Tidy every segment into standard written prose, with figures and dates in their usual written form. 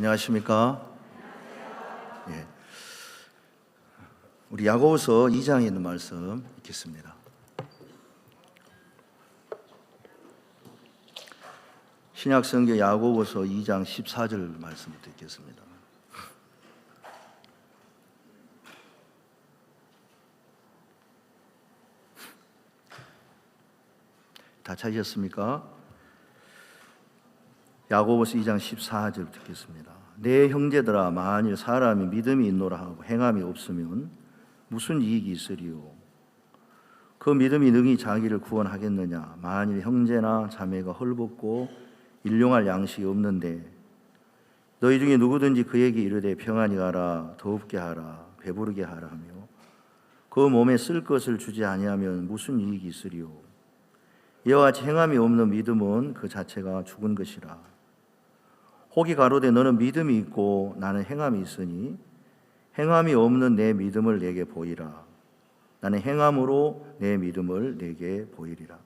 안녕하십니까? 예. 우리 야고보서 2장에 있는 말씀 읽겠습니다. 신약성경 야고보서 2장 14절 말씀부터 읽겠습니다. 다 찾으셨습니까? 야고보서 2장 14절 듣겠습니다. 내 형제들아, 만일 사람이 믿음이 있노라 하고 행함이 없으면 무슨 이익이 있으리요? 그 믿음이 능히 자기를 구원하겠느냐? 만일 형제나 자매가 헐벗고 일용할 양식이 없는데 너희 중에 누구든지 그에게 이르되 평안히 가라, 더웁게 하라, 배부르게 하라 하며 그 몸에 쓸 것을 주지 아니하면 무슨 이익이 있으리요? 이와 같이 행함이 없는 믿음은 그 자체가 죽은 것이라. 혹이 가로되 너는 믿음이 있고 나는 행함이 있으니 행함이 없는 내 믿음을 내게 보이라. 나는 행함으로 내 믿음을 내게 보이리라.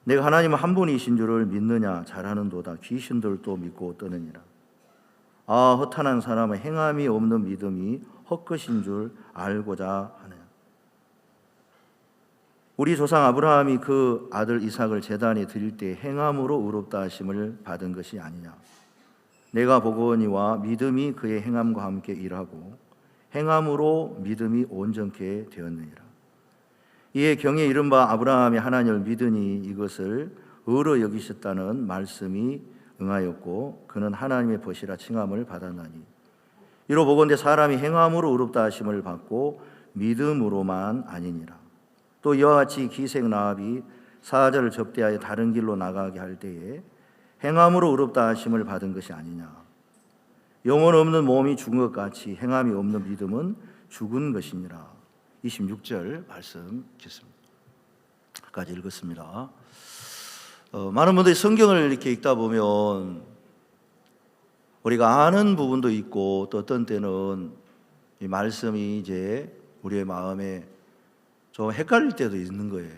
내가 하나님은 한 분이신 줄을 믿느냐? 잘하는도다. 귀신들도 믿고 떠느니라. 아, 허탄한 사람은 행함이 없는 믿음이 헛것인 줄 알고자 하느냐? 우리 조상 아브라함이 그 아들 이삭을 제단에 드릴 때 행함으로 의롭다 하심을 받은 것이 아니냐? 내가 보거니와 믿음이 그의 행함과 함께 일하고 행함으로 믿음이 온전케 되었느니라. 이에 경에 이른 바 아브라함이 하나님을 믿으니 이것을 의로 여기셨다는 말씀이 응하였고 그는 하나님의 벗이라 칭함을 받았나니 이로 보건대 사람이 행함으로 의롭다 하심을 받고 믿음으로만 아니니라. 또 이와 같이 기생 라합이 사자를 접대하여 다른 길로 나가게 할 때에 행함으로 의롭다 하심을 받은 것이 아니냐? 영혼 없는 몸이 죽은 것 같이 행함이 없는 믿음은 죽은 것이니라. 26절 말씀 읽겠습니다. 까지 읽었습니다. 많은 분들이 성경을 이렇게 읽다 보면 우리가 아는 부분도 있고 또 어떤 때는 이 말씀이 이제 우리의 마음에 좀 헷갈릴 때도 있는 거예요.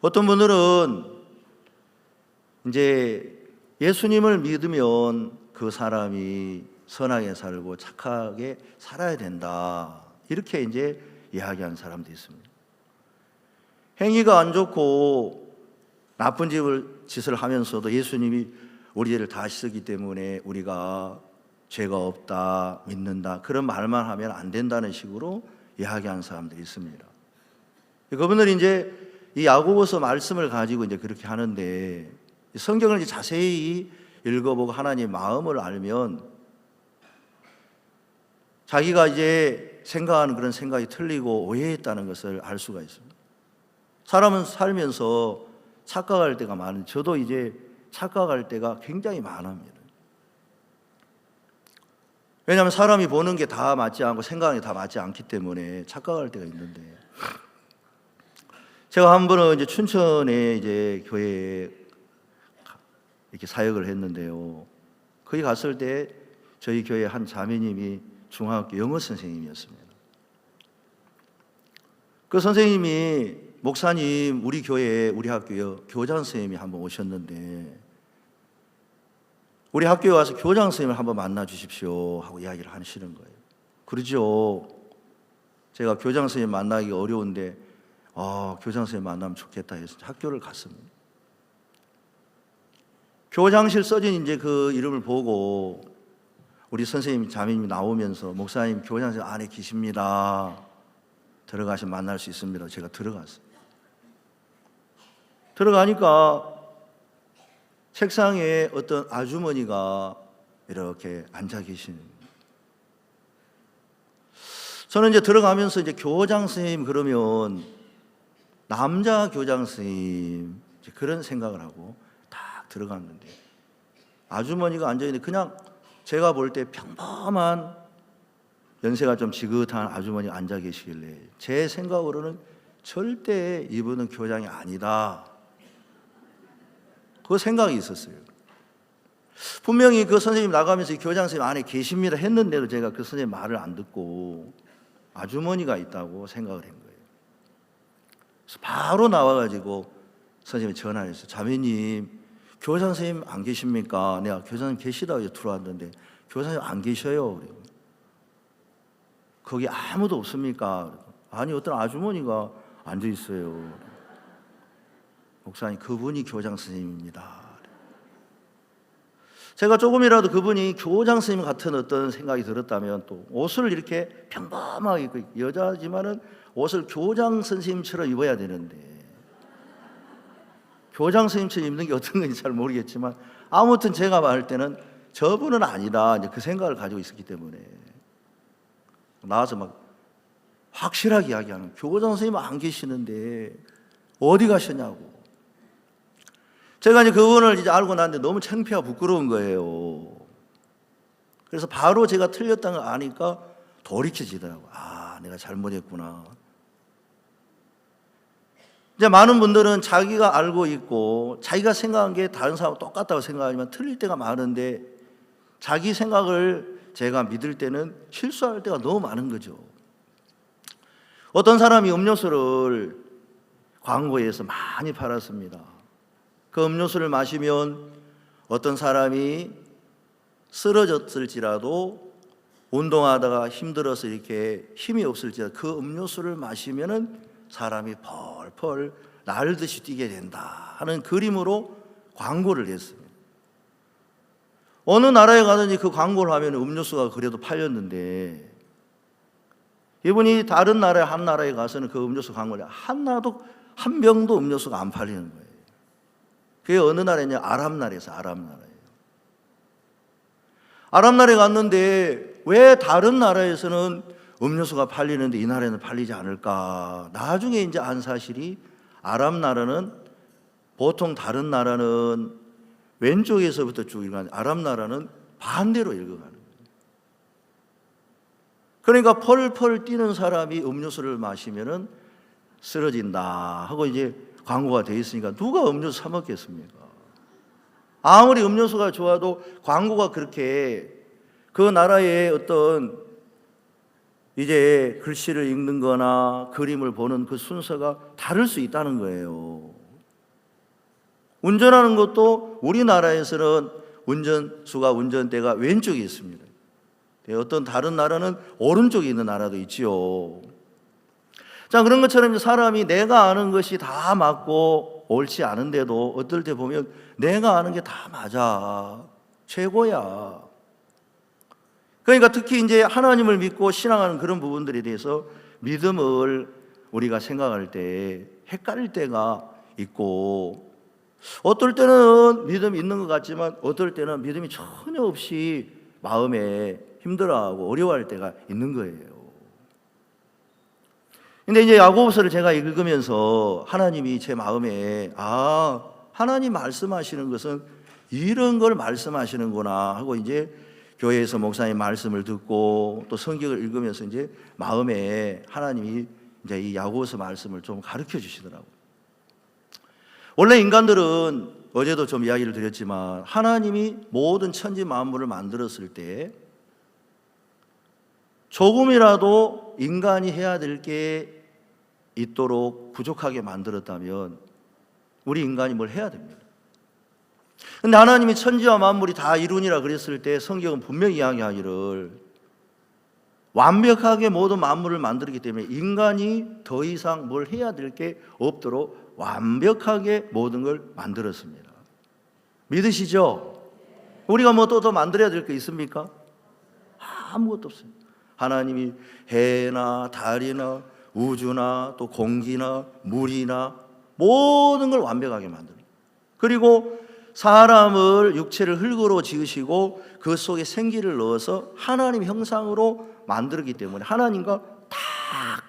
어떤 분들은 이제 예수님을 믿으면 그 사람이 선하게 살고 착하게 살아야 된다. 이렇게 이제 이야기하는 사람도 있습니다. 행위가 안 좋고 나쁜 짓을 하면서도 예수님이 우리 죄를 다 씻었기 때문에 우리가 죄가 없다, 믿는다. 그런 말만 하면 안 된다는 식으로 이야기하는 사람들이 있습니다. 그분들이 이제 이 야고보서 말씀을 가지고 이제 그렇게 하는데 성경을 이제 자세히 읽어보고 하나님의 마음을 알면 자기가 이제 생각하는 그런 생각이 틀리고 오해했다는 것을 알 수가 있습니다. 사람은 살면서 착각할 때가 많은, 저도 이제 착각할 때가 굉장히 많습니다. 왜냐하면 사람이 보는 게 다 맞지 않고 생각하는 게 다 맞지 않기 때문에 착각할 때가 있는데, 제가 한 번은 이제 춘천에 이제 교회에 이렇게 사역을 했는데요. 거기 갔을 때 저희 교회 한 자매님이 중학교 영어 선생님이었습니다. 그 선생님이 목사님 우리 교회에 우리 학교에 교장 선생님이 한번 오셨는데 우리 학교에 와서 교장 선생님을 한번 만나 주십시오 하고 이야기를 하시는 거예요. 그러죠. 제가 교장 선생님 만나기 어려운데 교장 선생님 만나면 좋겠다 해서 학교를 갔습니다. 교장실 써진 이제 그 이름을 보고 우리 선생님 자매님이 나오면서 목사님 교장 선생님 안에 계십니다. 들어가시면 만날 수 있습니다. 제가 들어갔어요. 들어가니까 책상에 어떤 아주머니가 이렇게 앉아 계시는 거예요. 저는 이제 들어가면서 이제 교장 선생님 그러면 남자 교장 선생님 그런 생각을 하고 딱 들어갔는데 아주머니가 앉아 있는데 그냥 제가 볼 때 평범한 연세가 좀 지긋한 아주머니가 앉아 계시길래 제 생각으로는 절대 이분은 교장이 아니다. 그 생각이 있었어요. 분명히 그 선생님 나가면서 교장 선생님 안에 계십니다 했는데도 제가 그 선생님 말을 안 듣고 아주머니가 있다고 생각을 한 거예요. 그래서 바로 나와가지고 선생님이 전화를 했어요. 자매님 교사 선생님 안 계십니까? 내가 교사 선생님 계시다고 들어왔는데 교사 선생님 안 계셔요. 거기 아무도 없습니까? 아니, 어떤 아주머니가 앉아 있어요. 목사님, 그분이 교장 선생님입니다. 제가 조금이라도 그분이 교장 선생님 같은 어떤 생각이 들었다면, 또 옷을 이렇게 평범하게 입고, 여자지만은 옷을 교장 선생님처럼 입어야 되는데, 교장 선생님처럼 입는 게 어떤 건지 잘 모르겠지만 아무튼 제가 봤을 때는 저분은 아니다, 이제 그 생각을 가지고 있었기 때문에 나와서 막 확실하게 이야기하는, 교장 선생님 안 계시는데 어디 가셨냐고. 제가 이제 그분을 이제 알고 났는데 너무 창피하고 부끄러운 거예요. 그래서 바로 제가 틀렸다는 걸 아니까 돌이켜지더라고요. 아, 내가 잘못했구나. 이제 많은 분들은 자기가 알고 있고 자기가 생각한 게 다른 사람하고 똑같다고 생각하지만 틀릴 때가 많은데, 자기 생각을 제가 믿을 때는 실수할 때가 너무 많은 거죠. 어떤 사람이 음료수를 광고에서 많이 팔았습니다. 그 음료수를 마시면 어떤 사람이 쓰러졌을지라도, 운동하다가 힘들어서 이렇게 힘이 없을지라도 그 음료수를 마시면은 사람이 펄펄 날듯이 뛰게 된다 하는 그림으로 광고를 했습니다. 어느 나라에 가든지 그 광고를 하면 음료수가 그래도 팔렸는데, 이분이 다른 나라에, 한 나라에 가서는 그 음료수 광고를 하나도, 한 병도 음료수가 안 팔리는 거예요. 그게 어느 나라냐? 아랍 나라에서, 아랍 나라예요. 아랍 나라에 갔는데 왜 다른 나라에서는 음료수가 팔리는데 이 나라에는 팔리지 않을까? 나중에 이제 안 사실이, 아랍 나라는, 보통 다른 나라는 왼쪽에서부터 쭉 읽어가는, 아랍 나라는 반대로 읽어가는 거예요. 그러니까 펄펄 뛰는 사람이 음료수를 마시면은 쓰러진다 하고 이제 광고가 돼 있으니까 누가 음료수 사 먹겠습니까? 아무리 음료수가 좋아도 광고가 그렇게 그 나라의 어떤 이제 글씨를 읽는 거나 그림을 보는 그 순서가 다를 수 있다는 거예요. 운전하는 것도 우리나라에서는 운전수가, 운전대가 왼쪽에 있습니다. 어떤 다른 나라는 오른쪽에 있는 나라도 있지요. 자, 그런 것처럼 사람이 내가 아는 것이 다 맞고 옳지 않은데도 어떨 때 보면 내가 아는 게 다 맞아, 최고야. 그러니까 특히 이제 하나님을 믿고 신앙하는 그런 부분들에 대해서 믿음을 우리가 생각할 때 헷갈릴 때가 있고, 어떨 때는 믿음이 있는 것 같지만 어떨 때는 믿음이 전혀 없이 마음에 힘들어하고 어려워할 때가 있는 거예요. 근데 이제 야고보서를 제가 읽으면서 하나님이 제 마음에, 아, 하나님 말씀하시는 것은 이런 걸 말씀하시는구나 하고, 이제 교회에서 목사님 말씀을 듣고 또 성경을 읽으면서 이제 마음에 하나님이 이제 이 야고보서 말씀을 좀 가르쳐 주시더라고요. 원래 인간들은, 어제도 좀 이야기를 드렸지만, 하나님이 모든 천지 만물을 만들었을 때 조금이라도 인간이 해야 될 게 있도록 부족하게 만들었다면 우리 인간이 뭘 해야 됩니다. 근데 하나님이 천지와 만물이 다 이루니라 그랬을 때 성경은 분명히 이야기하기를 완벽하게 모든 만물을 만들었기 때문에 인간이 더 이상 뭘 해야 될 게 없도록 완벽하게 모든 걸 만들었습니다. 믿으시죠? 우리가 뭐 또 더 만들어야 될 게 있습니까? 아무것도 없습니다. 하나님이 해나 달이나 우주나 또 공기나 물이나 모든 걸 완벽하게 만듭니다. 그리고 사람을, 육체를 흙으로 지으시고 그 속에 생기를 넣어서 하나님 형상으로 만들었기 때문에 하나님과 딱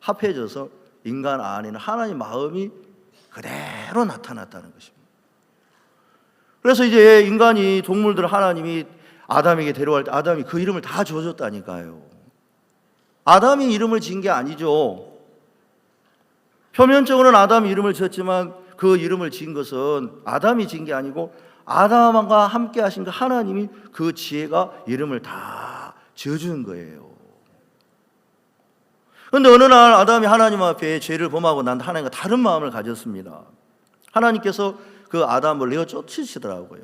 합해져서 인간 안에는 하나님 마음이 그대로 나타났다는 것입니다. 그래서 이제 인간이, 동물들 하나님이 아담에게 데려갈 때 아담이 그 이름을 다 지어줬다니까요. 아담이 이름을 지은 게 아니죠. 표면적으로는 아담이 이름을 지었지만 그 이름을 지은 것은 아담이 지은 게 아니고 아담과 함께 하신 그 하나님이 그 지혜가 이름을 다 지어주는 거예요. 그런데 어느 날 아담이 하나님 앞에 죄를 범하고 난 하나님과 다른 마음을 가졌습니다. 하나님께서 그 아담을 내어 쫓으시더라고요.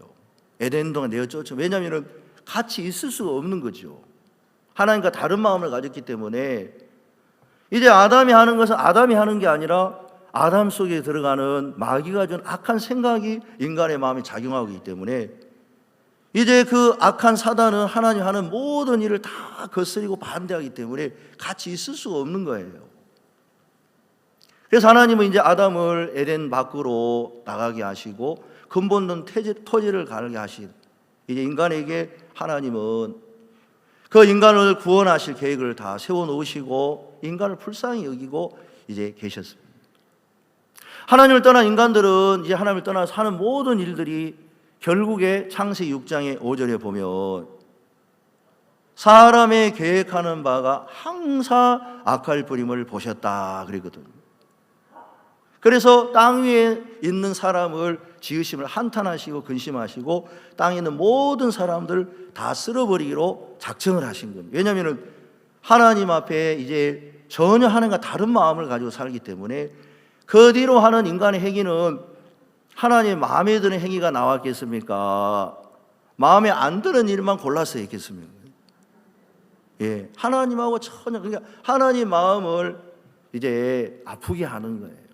에덴 동안 내어 쫓으. 왜냐하면 같이 있을 수가 없는 거죠. 하나님과 다른 마음을 가졌기 때문에 이제 아담이 하는 것은 아담이 하는 게 아니라 아담 속에 들어가는 마귀가 준 악한 생각이 인간의 마음에 작용하고 있기 때문에 이제 그 악한 사단은 하나님 하는 모든 일을 다 거스리고 반대하기 때문에 같이 있을 수가 없는 거예요. 그래서 하나님은 이제 아담을 에덴 밖으로 나가게 하시고 근본된 토지를 가게 하신 이제 인간에게 하나님은 그 인간을 구원하실 계획을 다 세워놓으시고 인간을 불쌍히 여기고 이제 계셨습니다. 하나님을 떠난 인간들은 이제 하나님을 떠나서 하는 모든 일들이 결국에 창세기 6장의 5절에 보면 사람의 계획하는 바가 항상 악할 뿌림을 보셨다 그러거든요. 그래서 땅 위에 있는 사람을 지으심을 한탄하시고 근심하시고 땅에 있는 모든 사람들 다 쓸어버리기로 작정을 하신 겁니다. 왜냐하면 하나님 앞에 이제 전혀 하나님과 다른 마음을 가지고 살기 때문에 그 뒤로 하는 인간의 행위는 하나님 마음에 드는 행위가 나왔겠습니까? 마음에 안 드는 일만 골라서 했겠습니까? 예, 하나님하고 전혀 그러니까 하나님 마음을 이제 아프게 하는 거예요.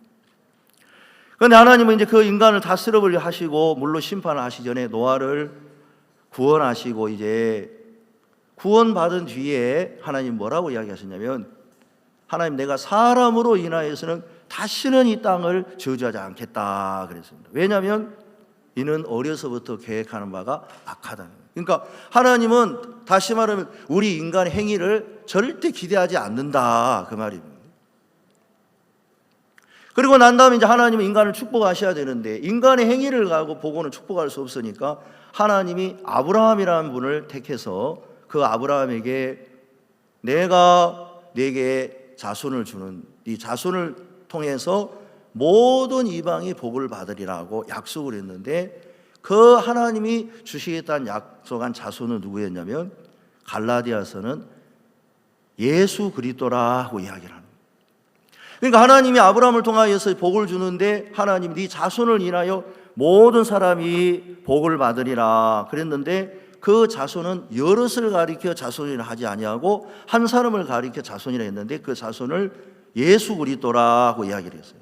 그런데 하나님은 이제 그 인간을 다 쓸어버려 하시고 물로 심판을 하시기 전에 노아를 구원하시고 이제 구원받은 뒤에 하나님 뭐라고 이야기하셨냐면 하나님 내가 사람으로 인하여서는 다시는 이 땅을 저주하지 않겠다 그랬습니다. 왜냐하면 이는 어려서부터 계획하는 바가 악하다는 거예요. 그러니까 하나님은 다시 말하면 우리 인간의 행위를 절대 기대하지 않는다 그 말입니다. 그리고 난 다음에 이제 하나님은 인간을 축복하셔야 되는데 인간의 행위를 가지고 보고는 축복할 수 없으니까 하나님이 아브라함이라는 분을 택해서 그 아브라함에게 내가 네게 자손을 주는 이 자손을 통해서 모든 이방이 복을 받으리라고 약속을 했는데 그 하나님이 주시겠다는 약속한 자손은 누구였냐면 갈라디아서는 예수 그리스도라고 이야기를 합니다. 그러니까 하나님이 아브라함을 통하여서 복을 주는데 하나님이 네 자손을 인하여 모든 사람이 복을 받으리라 그랬는데 그 자손은 여럿을 가리켜 자손이라 하지 아니하고 한 사람을 가리켜 자손이라 했는데 그 자손을 예수 그리스도라고 이야기를 했어요.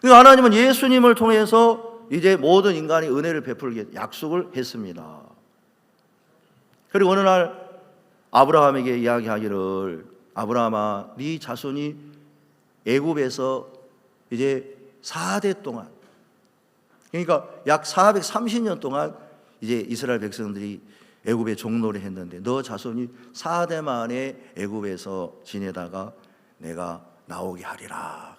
그러니까 하나님은 예수님을 통해서 이제 모든 인간이 은혜를 베풀게 약속을 했습니다. 그리고 어느 날 아브라함에게 이야기하기를 아브라함아 네 자손이 애굽에서 이제 4대 동안 그러니까 약 430년 동안 이제 이스라엘 백성들이 애굽에 종노를 했는데 너 자손이 4대 만에 애굽에서 지내다가 내가 나오게 하리라.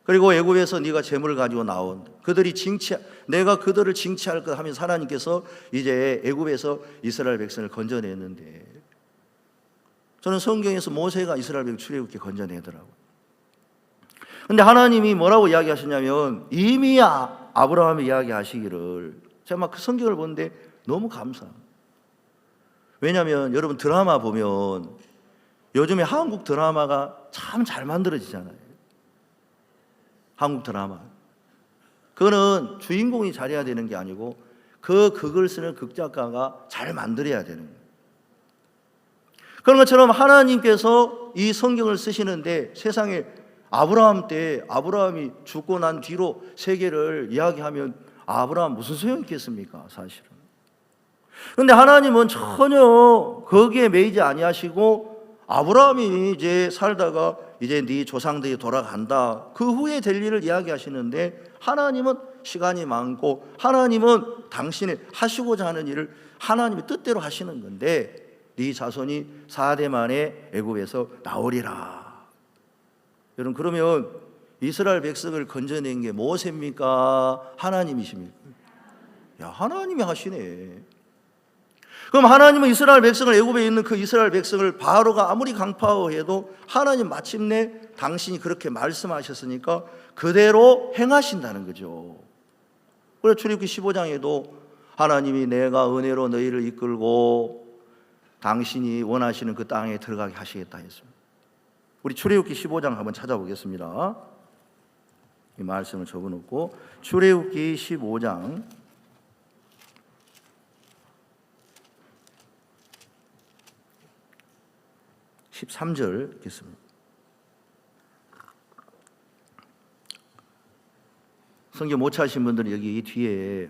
그리고 애굽에서 네가 재물을 가지고 나온 그들이 내가 그들을 징치할 것 하면서 하나님께서 이제 애굽에서 이스라엘 백성을 건져냈는데 저는 성경에서 모세가 이스라엘 백성 출애굽기 건져내더라고요. 근데 하나님이 뭐라고 이야기하셨냐면 이미 아브라함이 이야기하시기를 제가 막 그 성경을 보는데 너무 감사합니다. 왜냐하면 여러분 드라마 보면 요즘에 한국 드라마가 참 잘 만들어지잖아요. 한국 드라마. 그거는 주인공이 잘해야 되는 게 아니고 그 극을 쓰는 극작가가 잘 만들어야 되는 거예요. 그런 것처럼 하나님께서 이 성경을 쓰시는데 세상에 아브라함 때 아브라함이 죽고 난 뒤로 세계를 이야기하면 아브라함 무슨 소용이 있겠습니까? 사실은. 그런데 하나님은 전혀 거기에 매이지 아니하시고 아브라함이 이제 살다가 이제 네 조상들이 돌아간다. 그 후에 될 일을 이야기하시는데 하나님은 시간이 많고 하나님은 당신이 하시고자 하는 일을 하나님의 뜻대로 하시는 건데 네 자손이 4대 만에 애굽에서 나오리라. 여러분 그러면 이스라엘 백성을 건져낸 게 모세입니까? 하나님이십니까? 야, 하나님이 하시네. 그럼 하나님은 이스라엘 백성을 애굽에 있는 그 이스라엘 백성을 바로가 아무리 강파해도 하나님 마침내 당신이 그렇게 말씀하셨으니까 그대로 행하신다는 거죠. 그래서 출애굽기 15장에도 하나님이 내가 은혜로 너희를 이끌고 당신이 원하시는 그 땅에 들어가게 하시겠다 했습니다. 우리 출애굽기 15장 한번 찾아보겠습니다. 이 말씀을 적어놓고 출애굽기 15장 13절 읽겠습니다. 성경 못 찾으신 분들은 여기 뒤에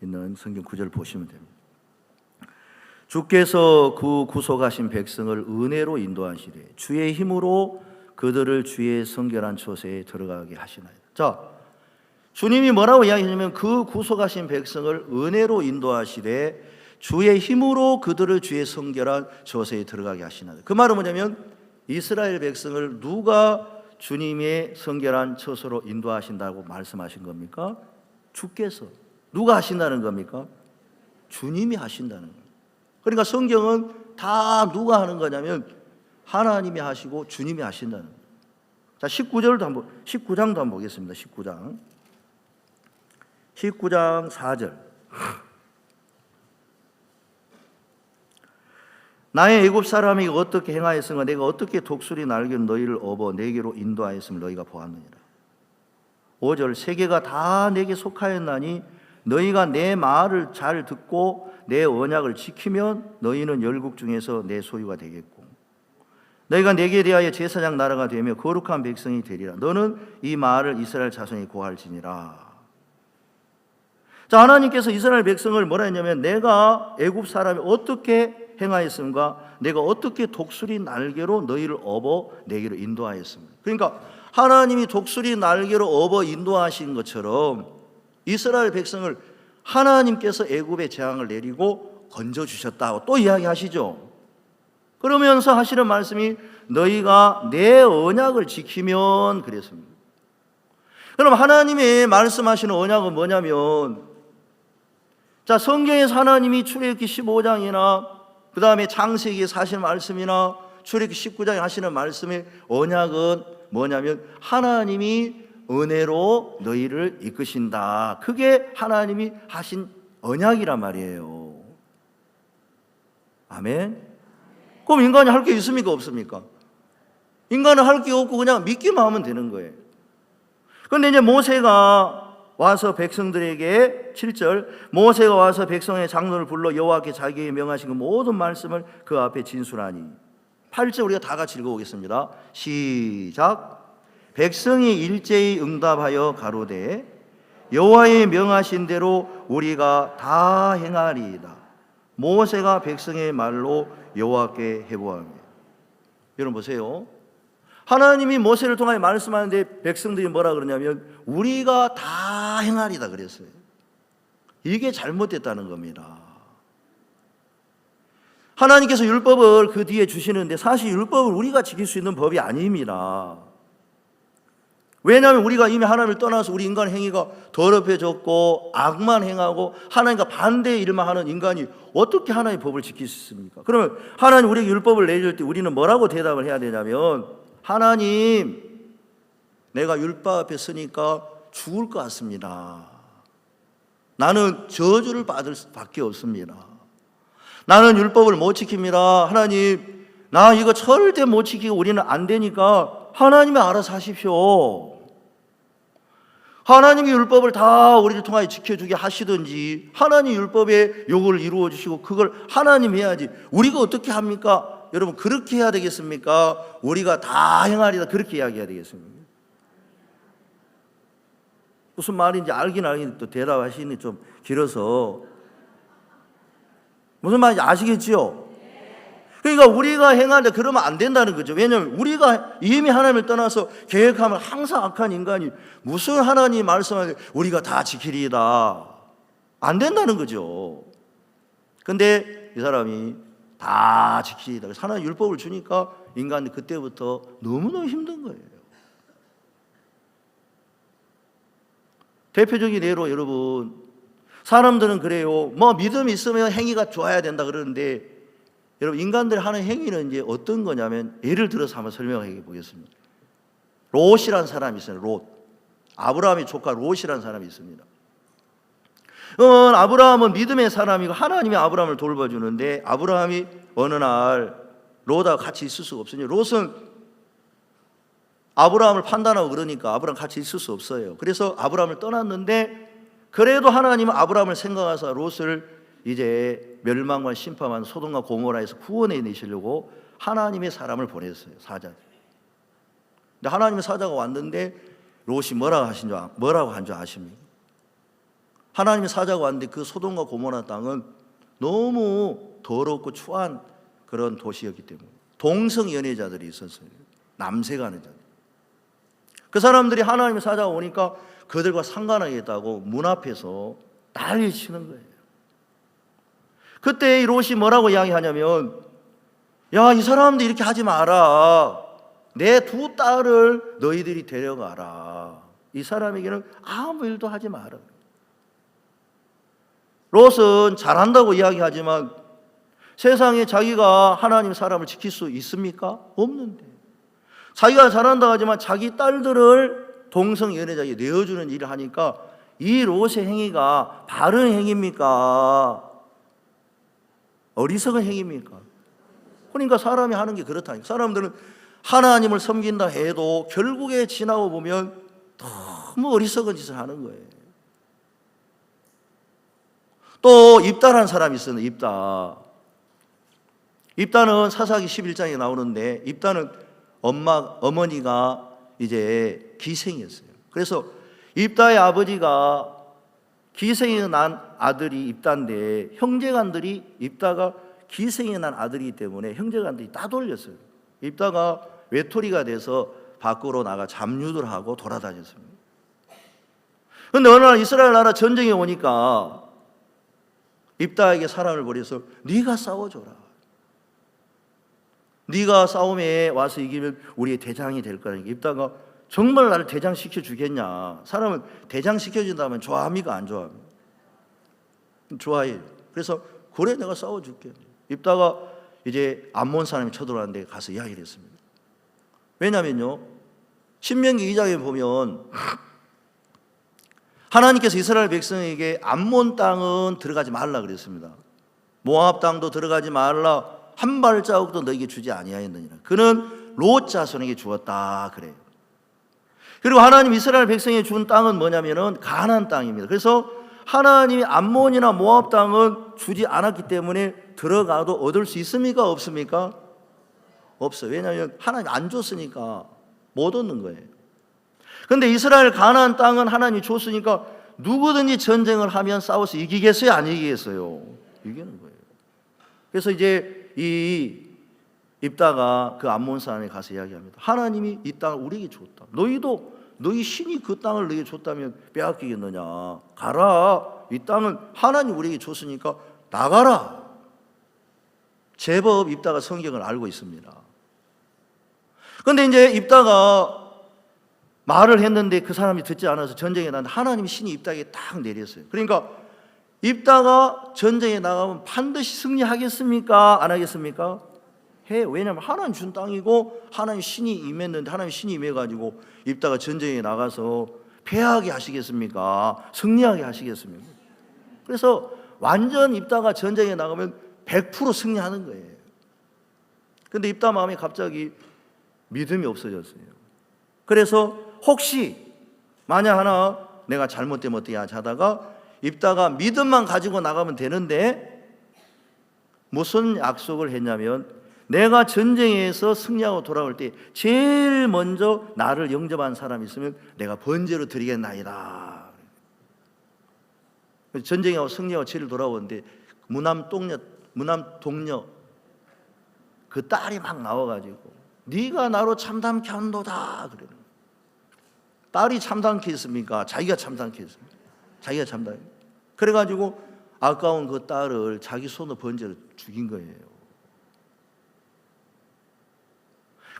있는 성경 구절 보시면 됩니다. 주께서 그 구속하신 백성을 은혜로 인도하시되 주의 힘으로 그들을 주의 성결한 처소에 들어가게 하시나이다. 자, 주님이 뭐라고 이야기하냐면 그 구속하신 백성을 은혜로 인도하시되 주의 힘으로 그들을 주의 성결한 처소에 들어가게 하시나이다. 그 말은 뭐냐면 이스라엘 백성을 누가 주님의 성결한 처소로 인도하신다고 말씀하신 겁니까? 주께서. 누가 하신다는 겁니까? 주님이 하신다는 겁니다. 그러니까 성경은 다 누가 하는 거냐면 하나님이 하시고 주님이 하신다는 거예요. 자, 19장도 한번 보겠습니다. 19장 4절. 나의 애굽 사람이 어떻게 행하였으며 내가 어떻게 독수리 날개로 너희를 업어 내게로 인도하였음을 너희가 보았느니라. 5절. 세계가 다 내게 속하였나니 너희가 내 말을 잘 듣고 내 언약을 지키면 너희는 열국 중에서 내 소유가 되겠고 너희가 내게 대하여 제사장 나라가 되며 거룩한 백성이 되리라. 너는 이 말을 이스라엘 자손이 고할지니라. 자, 하나님께서 이스라엘 백성을 뭐라 했냐면 내가 애굽 사람이 어떻게 행하였음과 내가 어떻게 독수리 날개로 너희를 업어 내게로 인도하였습니다. 그러니까 하나님이 독수리 날개로 업어 인도하신 것처럼 이스라엘 백성을 하나님께서 애굽의 재앙을 내리고 건져주셨다고 또 이야기하시죠. 그러면서 하시는 말씀이 너희가 내 언약을 지키면 그랬습니다. 그럼 하나님이 말씀하시는 언약은 뭐냐면 자, 성경에서 하나님이 출애굽기 15장이나 그 다음에 창세기에 하시는 말씀이나 출애굽기 19장에 하시는 말씀의 언약은 뭐냐면 하나님이 은혜로 너희를 이끄신다. 그게 하나님이 하신 언약이란 말이에요. 아멘. 그럼 인간이 할 게 있습니까? 없습니까? 인간은 할 게 없고 그냥 믿기만 하면 되는 거예요. 그런데 이제 모세가 와서 백성들에게 7절 모세가 와서 백성의 장로를 불러 여호와께 자기에게 명하신 그 모든 말씀을 그 앞에 진술하니 8절 우리가 다 같이 읽어보겠습니다. 시작. 백성이 일제히 응답하여 가로되 여호와의 명하신 대로 우리가 다 행하리이다. 모세가 백성의 말로 여호와께 해보하며. 여러분 보세요. 하나님이 모세를 통하여 말씀하는데 백성들이 뭐라 그러냐면 우리가 다 행하리다 그랬어요. 이게 잘못됐다는 겁니다. 하나님께서 율법을 그 뒤에 주시는데 사실 율법을 우리가 지킬 수 있는 법이 아닙니다. 왜냐하면 우리가 이미 하나님을 떠나서 우리 인간 행위가 더럽혀졌고 악만 행하고 하나님과 반대의 일만 하는 인간이 어떻게 하나님의 법을 지킬 수 있습니까? 그러면 하나님 우리에게 율법을 내줄 때 우리는 뭐라고 대답을 해야 되냐면 하나님, 내가 율법 앞에 서니까 죽을 것 같습니다. 나는 저주를 받을 수밖에 없습니다. 나는 율법을 못 지킵니다. 하나님, 나 이거 절대 못 지키고 우리는 안 되니까 하나님이 알아서 하십시오. 하나님이 율법을 다 우리를 통하여 지켜주게 하시든지 하나님 율법의 요구를 이루어 주시고 그걸 하나님 해야지 우리가 어떻게 합니까? 여러분 그렇게 해야 되겠습니까? 우리가 다 행하리다 그렇게 이야기해야 되겠습니까? 무슨 말인지 알긴 알긴 또 대답하시니 좀 길어서 무슨 말인지 아시겠지요? 그러니까 우리가 행하는데 그러면 안 된다는 거죠. 왜냐하면 우리가 이미 하나님을 떠나서 계획하면 항상 악한 인간이 무슨 하나님이 말씀하는데 우리가 다 지키리이다. 안 된다는 거죠. 근데 이 사람이 다 지키리이다. 하나님 율법을 주니까 인간이 그때부터 너무너무 힘든 거예요. 대표적인 예로 여러분 사람들은 그래요. 뭐 믿음이 있으면 행위가 좋아야 된다 그러는데 여러분 인간들이 하는 행위는 이제 어떤 거냐면 예를 들어서 한번 설명해 보겠습니다. 롯이라는 사람이 있어요. 롯. 아브라함의 조카 롯이라는 사람이 있습니다. 아브라함은 믿음의 사람이고 하나님이 아브라함을 돌봐주는데 아브라함이 어느 날 롯하고 같이 있을 수가 없으니 롯은 아브라함을 판단하고 그러니까 아브라함 같이 있을 수 없어요. 그래서 아브라함을 떠났는데 그래도 하나님은 아브라함을 생각하사 롯을 이제 멸망과 심판한 소돔과 고모라에서 구원해 내시려고 하나님의 사람을 보냈어요. 사자. 근데 하나님의 사자가 왔는데 롯이 뭐라고 한 줄 아십니까? 하나님의 사자가 왔는데 그 소돔과 고모라 땅은 너무 더럽고 추한 그런 도시였기 때문에 동성 연애자들이 있었어요. 남색하는 자들. 그 사람들이 하나님의 사자가 오니까 그들과 상관하겠다고 문 앞에서 난리 치는 거예요. 그때 이 롯이 뭐라고 이야기하냐면, 야, 이 사람들 이렇게 하지 마라. 내 두 딸을 너희들이 데려가라. 이 사람에게는 아무 일도 하지 마라. 롯은 잘한다고 이야기하지만 세상에 자기가 하나님 사람을 지킬 수 있습니까? 없는데. 자기가 잘한다고 하지만 자기 딸들을 동성 연애자에게 내어주는 일을 하니까 이 롯의 행위가 바른 행위입니까? 어리석은 행위입니까? 그러니까 사람이 하는 게 그렇다니까. 사람들은 하나님을 섬긴다 해도 결국에 지나고 보면 너무 어리석은 짓을 하는 거예요. 또 입다라는 사람이 있어요. 입다는 사사기 11장에 나오는데 입다는 어머니가 이제 기생이었어요. 그래서 입다의 아버지가 기생이 난 아들이 입다인데 형제간들이 입다가 기생이 난 아들이기 때문에 형제간들이 따돌렸어요. 입다가 외톨이가 돼서 밖으로 나가 잡류들 하고 돌아다녔습니다. 그런데 어느 날 이스라엘 나라 전쟁이 오니까 입다에게 사람을 보내서 네가 싸워줘라. 네가 싸움에 와서 이기면 우리의 대장이 될 거라니까. 입다가 정말 나를 대장 시켜주겠냐. 사람은 대장 시켜준다면 좋아합니까? 안 좋아합니까? 좋아해요. 그래서 그래 내가 싸워줄게. 입다가 이제 암몬 사람이 쳐들어왔는데 가서 이야기를 했습니다. 왜냐면요, 신명기 2장에 보면 하나님께서 이스라엘 백성에게 암몬 땅은 들어가지 말라 그랬습니다. 모압 땅도 들어가지 말라, 한 발자국도 너에게 주지 아니하였느니라. 그는 롯 자손에게 주었다 그래요. 그리고 하나님 이스라엘 백성에게 준 땅은 뭐냐면은 가나안 땅입니다. 그래서 하나님이 암몬이나 모압 땅은 주지 않았기 때문에 들어가도 얻을 수 있습니까? 없습니까? 없어요. 왜냐하면 하나님이 안 줬으니까 못 얻는 거예요. 그런데 이스라엘 가나안 땅은 하나님이 줬으니까 누구든지 전쟁을 하면 싸워서 이기겠어요? 안 이기겠어요? 이기는 거예요. 그래서 이제 이 입다가 그 암몬 사람에 가서 이야기합니다. 하나님이 이 땅을 우리에게 줬다. 너희 신이 그 땅을 너에게 줬다면 빼앗기겠느냐? 가라. 이 땅은 하나님 우리에게 줬으니까 나가라. 제법 입다가 성경을 알고 있습니다. 그런데 이제 입다가 말을 했는데 그 사람이 듣지 않아서 전쟁에 나갔는데 하나님이 신이 입다에게 딱 내렸어요. 그러니까 입다가 전쟁에 나가면 반드시 승리하겠습니까? 안 하겠습니까? 해. 왜냐하면 하나님 준 땅이고 하나님 신이 임했는데 하나님 신이 임해가지고 입다가 전쟁에 나가서 패하게 하시겠습니까? 승리하게 하시겠습니까? 그래서 완전 입다가 전쟁에 나가면 100% 승리하는 거예요. 그런데 입다 마음에 갑자기 믿음이 없어졌어요. 그래서 혹시 만약 하나 내가 잘못되면 어떻게 하다가 입다가 믿음만 가지고 나가면 되는데 무슨 약속을 했냐면 내가 전쟁에서 승리하고 돌아올 때 제일 먼저 나를 영접한 사람이 있으면 내가 번제로 드리겠나이다. 전쟁하고 승리하고 제일 돌아오는데 무남 동녀 그 딸이 막 나와가지고 네가 나로 참담케 한도다 그래요. 딸이 참담케 했습니까? 자기가 참담케 했습니까? 자기가 참담. 그래가지고 아까운 그 딸을 자기 손으로 번제로 죽인 거예요.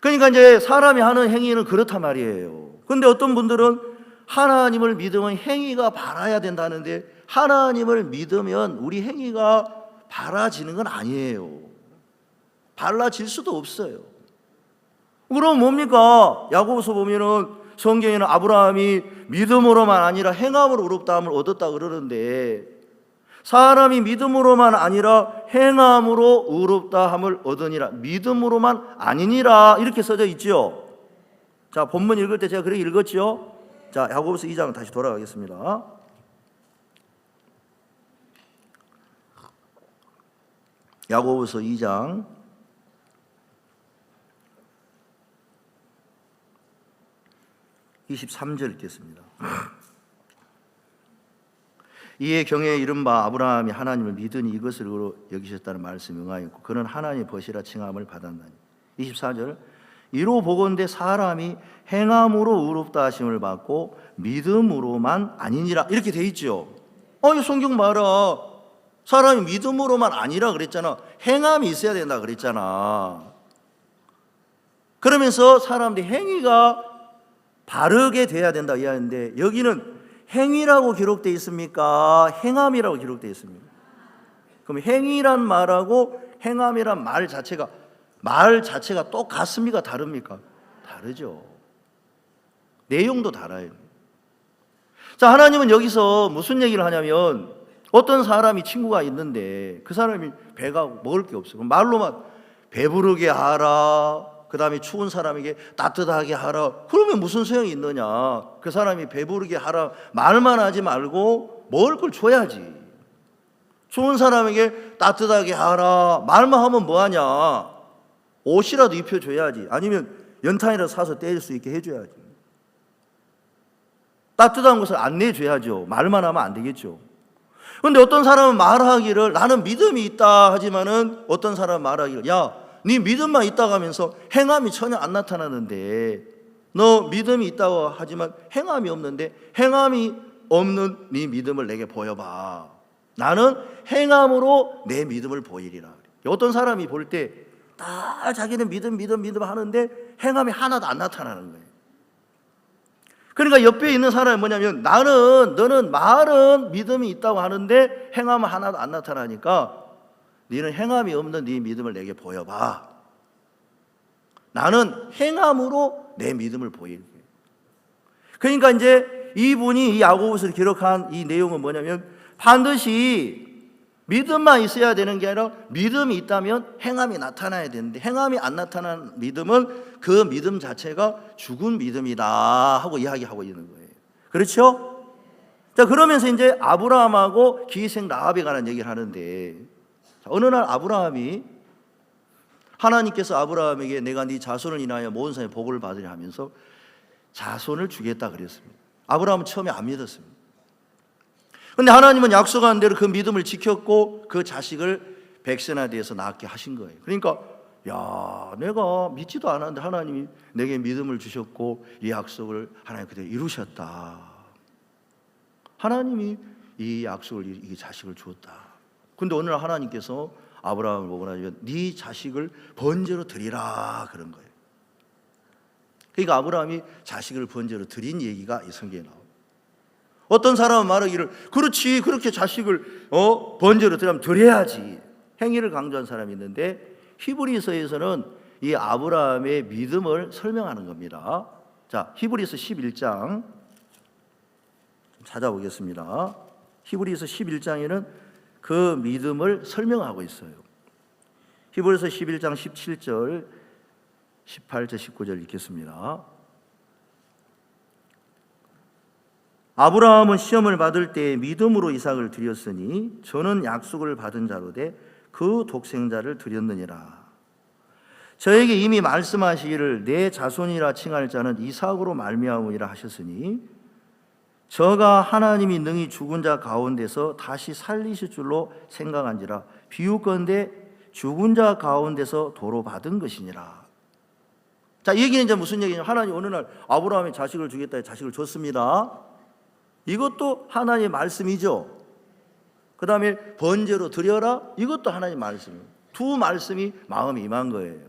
그러니까 이제 사람이 하는 행위는 그렇단 말이에요. 그런데 어떤 분들은 하나님을 믿으면 행위가 바라야 된다는데 하나님을 믿으면 우리 행위가 바라지는 건 아니에요. 발라질 수도 없어요. 그럼 뭡니까? 야고보서 보면은 성경에는 아브라함이 믿음으로만 아니라 행함으로 의롭다함을 얻었다 그러는데 사람이 믿음으로만 아니라 행함으로 의롭다함을 얻으니라. 믿음으로만 아니니라 이렇게 써져 있죠. 자, 본문 읽을 때 제가 그렇게 읽었죠? 자, 야고보서 2장 다시 돌아가겠습니다. 야고보서 2장 23절 읽겠습니다. 이에 경외에 이른바 아브라함이 하나님을 믿으니 이것으로 여기셨다는 말씀이 응하였고 그는 하나님의 벗이라 칭함을 받았나니. 24절 이로 보건대 사람이 행함으로 의롭다 하심을 받고 믿음으로만 아니니라 이렇게 돼 있죠. 이 성경 봐라. 사람이 믿음으로만 아니라 그랬잖아. 행함이 있어야 된다 그랬잖아. 그러면서 사람들이 행위가 바르게 돼야 된다 이야기하는데 여기는 행위라고 기록되어 있습니까? 행함이라고 기록되어 있습니다. 그럼 행위란 말하고 행함이란 말 자체가 똑같습니까? 다릅니까? 다르죠. 내용도 달라요. 자, 하나님은 여기서 무슨 얘기를 하냐면 어떤 사람이 친구가 있는데 그 사람이 배가 먹을 게 없어. 그럼 말로만 배부르게 하라. 그 다음에 추운 사람에게 따뜻하게 하라. 그러면 무슨 소용이 있느냐? 그 사람이 배부르게 하라 말만 하지 말고 먹을 걸 줘야지. 추운 사람에게 따뜻하게 하라 말만 하면 뭐하냐? 옷이라도 입혀줘야지. 아니면 연탄이라도 사서 때릴 수 있게 해줘야지. 따뜻한 것을 안내줘야죠. 말만 하면 안 되겠죠. 그런데 어떤 사람은 말하기를 나는 믿음이 있다 하지만은 어떤 사람은 말하기를 야, 네 믿음만 있다고 하면서 행함이 전혀 안 나타나는데 너 믿음이 있다고 하지만 행함이 없는데 행함이 없는 네 믿음을 내게 보여봐. 나는 행함으로 내 믿음을 보이리라. 어떤 사람이 볼 때 다 자기는 믿음 하는데 행함이 하나도 안 나타나는 거예요. 그러니까 옆에 있는 사람이 뭐냐면 너는 말은 믿음이 있다고 하는데 행함은 하나도 안 나타나니까 너는 행함이 없는 네 믿음을 내게 보여봐. 나는 행함으로 내 믿음을 보일게. 그러니까 이제 이분이 이 야고보서를 기록한 이 내용은 뭐냐면 반드시 믿음만 있어야 되는 게 아니라 믿음이 있다면 행함이 나타나야 되는데 행함이 안 나타난 믿음은 그 믿음 자체가 죽은 믿음이다 하고 이야기하고 있는 거예요. 그렇죠? 자, 그러면서 이제 아브라함하고 기생 라합에 관한 얘기를 하는데 어느 날 하나님께서 아브라함에게 내가 네 자손을 인하여 모든 사람의 복을 받으려 하면서 자손을 주겠다 그랬습니다. 아브라함은 처음에 안 믿었습니다. 그런데 하나님은 약속한 대로 그 믿음을 지켰고 그 자식을 백세나대에서 낳게 하신 거예요. 그러니까 내가 믿지도 않았는데 하나님이 내게 믿음을 주셨고 이 약속을 하나님 그대로 이루셨다. 하나님이 이 약속을 이 자식을 주었다. 그런데 어느 날 하나님께서 아브라함을 보고 나면 네 자식을 번제로 드리라 그런 거예요. 그러니까 아브라함이 자식을 번제로 드린 얘기가 이 성경에 나옵니다. 어떤 사람은 말하기를 그렇지 그렇게 자식을 번제로 드리면 드려야지 행위를 강조한 사람이 있는데 히브리서에서는 이 아브라함의 믿음을 설명하는 겁니다. 자, 히브리서 11장 찾아보겠습니다. 히브리서 11장에는 그 믿음을 설명하고 있어요. 히브리서 11장 17절 18절 19절 읽겠습니다. 아브라함은 시험을 받을 때 믿음으로 이삭을 드렸으니 저는 약속을 받은 자로되 그 독생자를 드렸느니라. 저에게 이미 말씀하시기를 내 자손이라 칭할 자는 이삭으로 말미암으리라 하셨으니 저가 하나님이 능히 죽은 자 가운데서 다시 살리실 줄로 생각한지라 비유건대 죽은 자 가운데서 도로 받은 것이니라. 자, 이 얘기는 이제 무슨 얘기냐? 하나님 어느 날 아브라함이 자식을 주겠다 해서 자식을 줬습니다. 이것도 하나님의 말씀이죠. 그 다음에 번제로 드려라, 이것도 하나님의 말씀이에요. 두 말씀이 마음에 임한 거예요.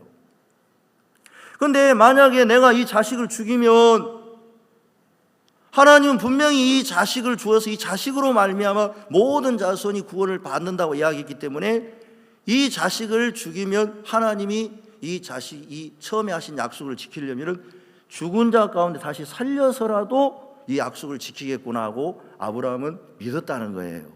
그런데 만약에 내가 이 자식을 죽이면 하나님은 분명히 이 자식을 주어서 이 자식으로 말미암아 모든 자손이 구원을 받는다고 이야기했기 때문에 이 자식을 죽이면 하나님이 이 처음에 하신 약속을 지키려면 죽은 자 가운데 다시 살려서라도 이 약속을 지키겠구나 하고 아브라함은 믿었다는 거예요.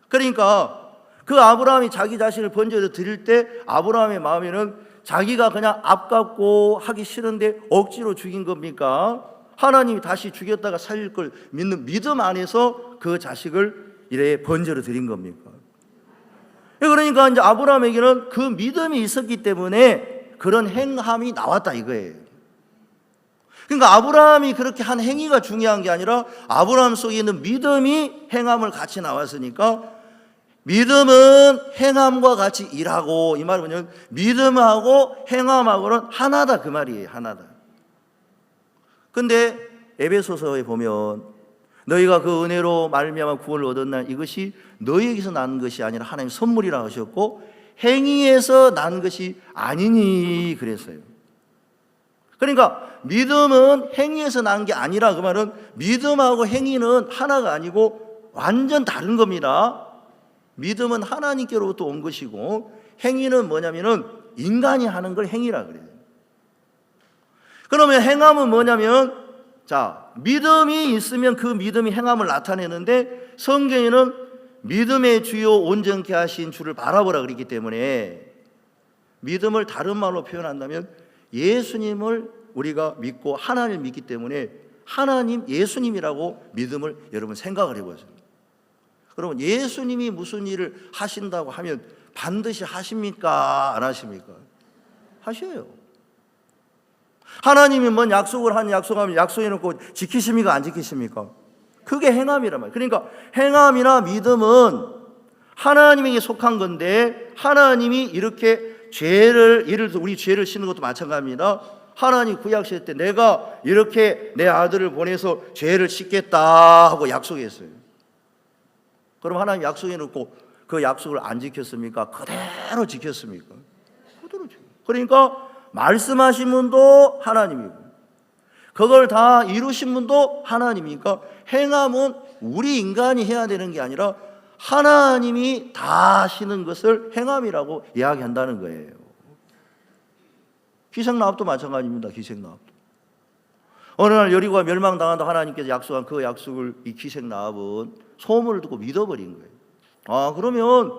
그러니까 그 아브라함이 자기 자신을 번제로 드릴 때 아브라함의 마음에는 자기가 그냥 앞갖고 하기 싫은데 억지로 죽인 겁니까? 하나님이 다시 죽였다가 살릴 걸 믿는 믿음 안에서 그 자식을 이래 번제로 드린 겁니까? 그러니까 이제 아브라함에게는 그 믿음이 있었기 때문에 그런 행함이 나왔다 이거예요. 그러니까 아브라함이 그렇게 한 행위가 중요한 게 아니라 아브라함 속에 있는 믿음이 행함을 같이 나왔으니까 믿음은 행함과 같이 일하고, 이 말은 뭐냐면 믿음하고 행함하고는 하나다 그 말이에요. 하나다. 근데 에베소서에 보면 너희가 그 은혜로 말미암아 구원을 얻었나 이것이 너희에게서 난 것이 아니라 하나님 선물이라 하셨고 행위에서 난 것이 아니니 그랬어요. 그러니까 믿음은 행위에서 난 게 아니라 그 말은 믿음하고 행위는 하나가 아니고 완전 다른 겁니다. 믿음은 하나님께로부터 온 것이고 행위는 뭐냐면은 인간이 하는 걸 행위라 그래요. 그러면 행함은 뭐냐면 자, 믿음이 있으면 그 믿음이 행함을 나타내는데 성경에는 믿음의 주요 온전케 하신 주를 바라보라 그랬기 때문에 믿음을 다른 말로 표현한다면 예수님을 우리가 믿고 하나님을 믿기 때문에 하나님 예수님이라고 믿음을 여러분 생각을 해보세요. 그러면 예수님이 무슨 일을 하신다고 하면 반드시 하십니까? 안 하십니까? 하셔요. 하나님이 뭔 약속을 한 약속하면 약속해놓고 지키십니까? 안 지키십니까? 그게 행함이란 말이에요. 그러니까 행함이나 믿음은 하나님에게 속한 건데 하나님이 이렇게 죄를 예를 들어 우리 죄를 씻는 것도 마찬가지입니다. 하나님 구약 시대 때 내가 이렇게 내 아들을 보내서 죄를 씻겠다 하고 약속했어요. 그럼 하나님 약속해놓고 그 약속을 안 지켰습니까? 그대로 지켰습니까? 그대로 지켰어요. 그러니까 말씀하신 분도 하나님이고 그걸 다 이루신 분도 하나님이니까 행함은 우리 인간이 해야 되는 게 아니라 하나님이 다 하시는 것을 행함이라고 이야기한다는 거예요. 기생나합도 마찬가지입니다. 기생나합도 어느 날 여리고가 멸망당한다 하나님께서 약속한 그 약속을 이 기생나합은 소문을 듣고 믿어버린 거예요. 아, 그러면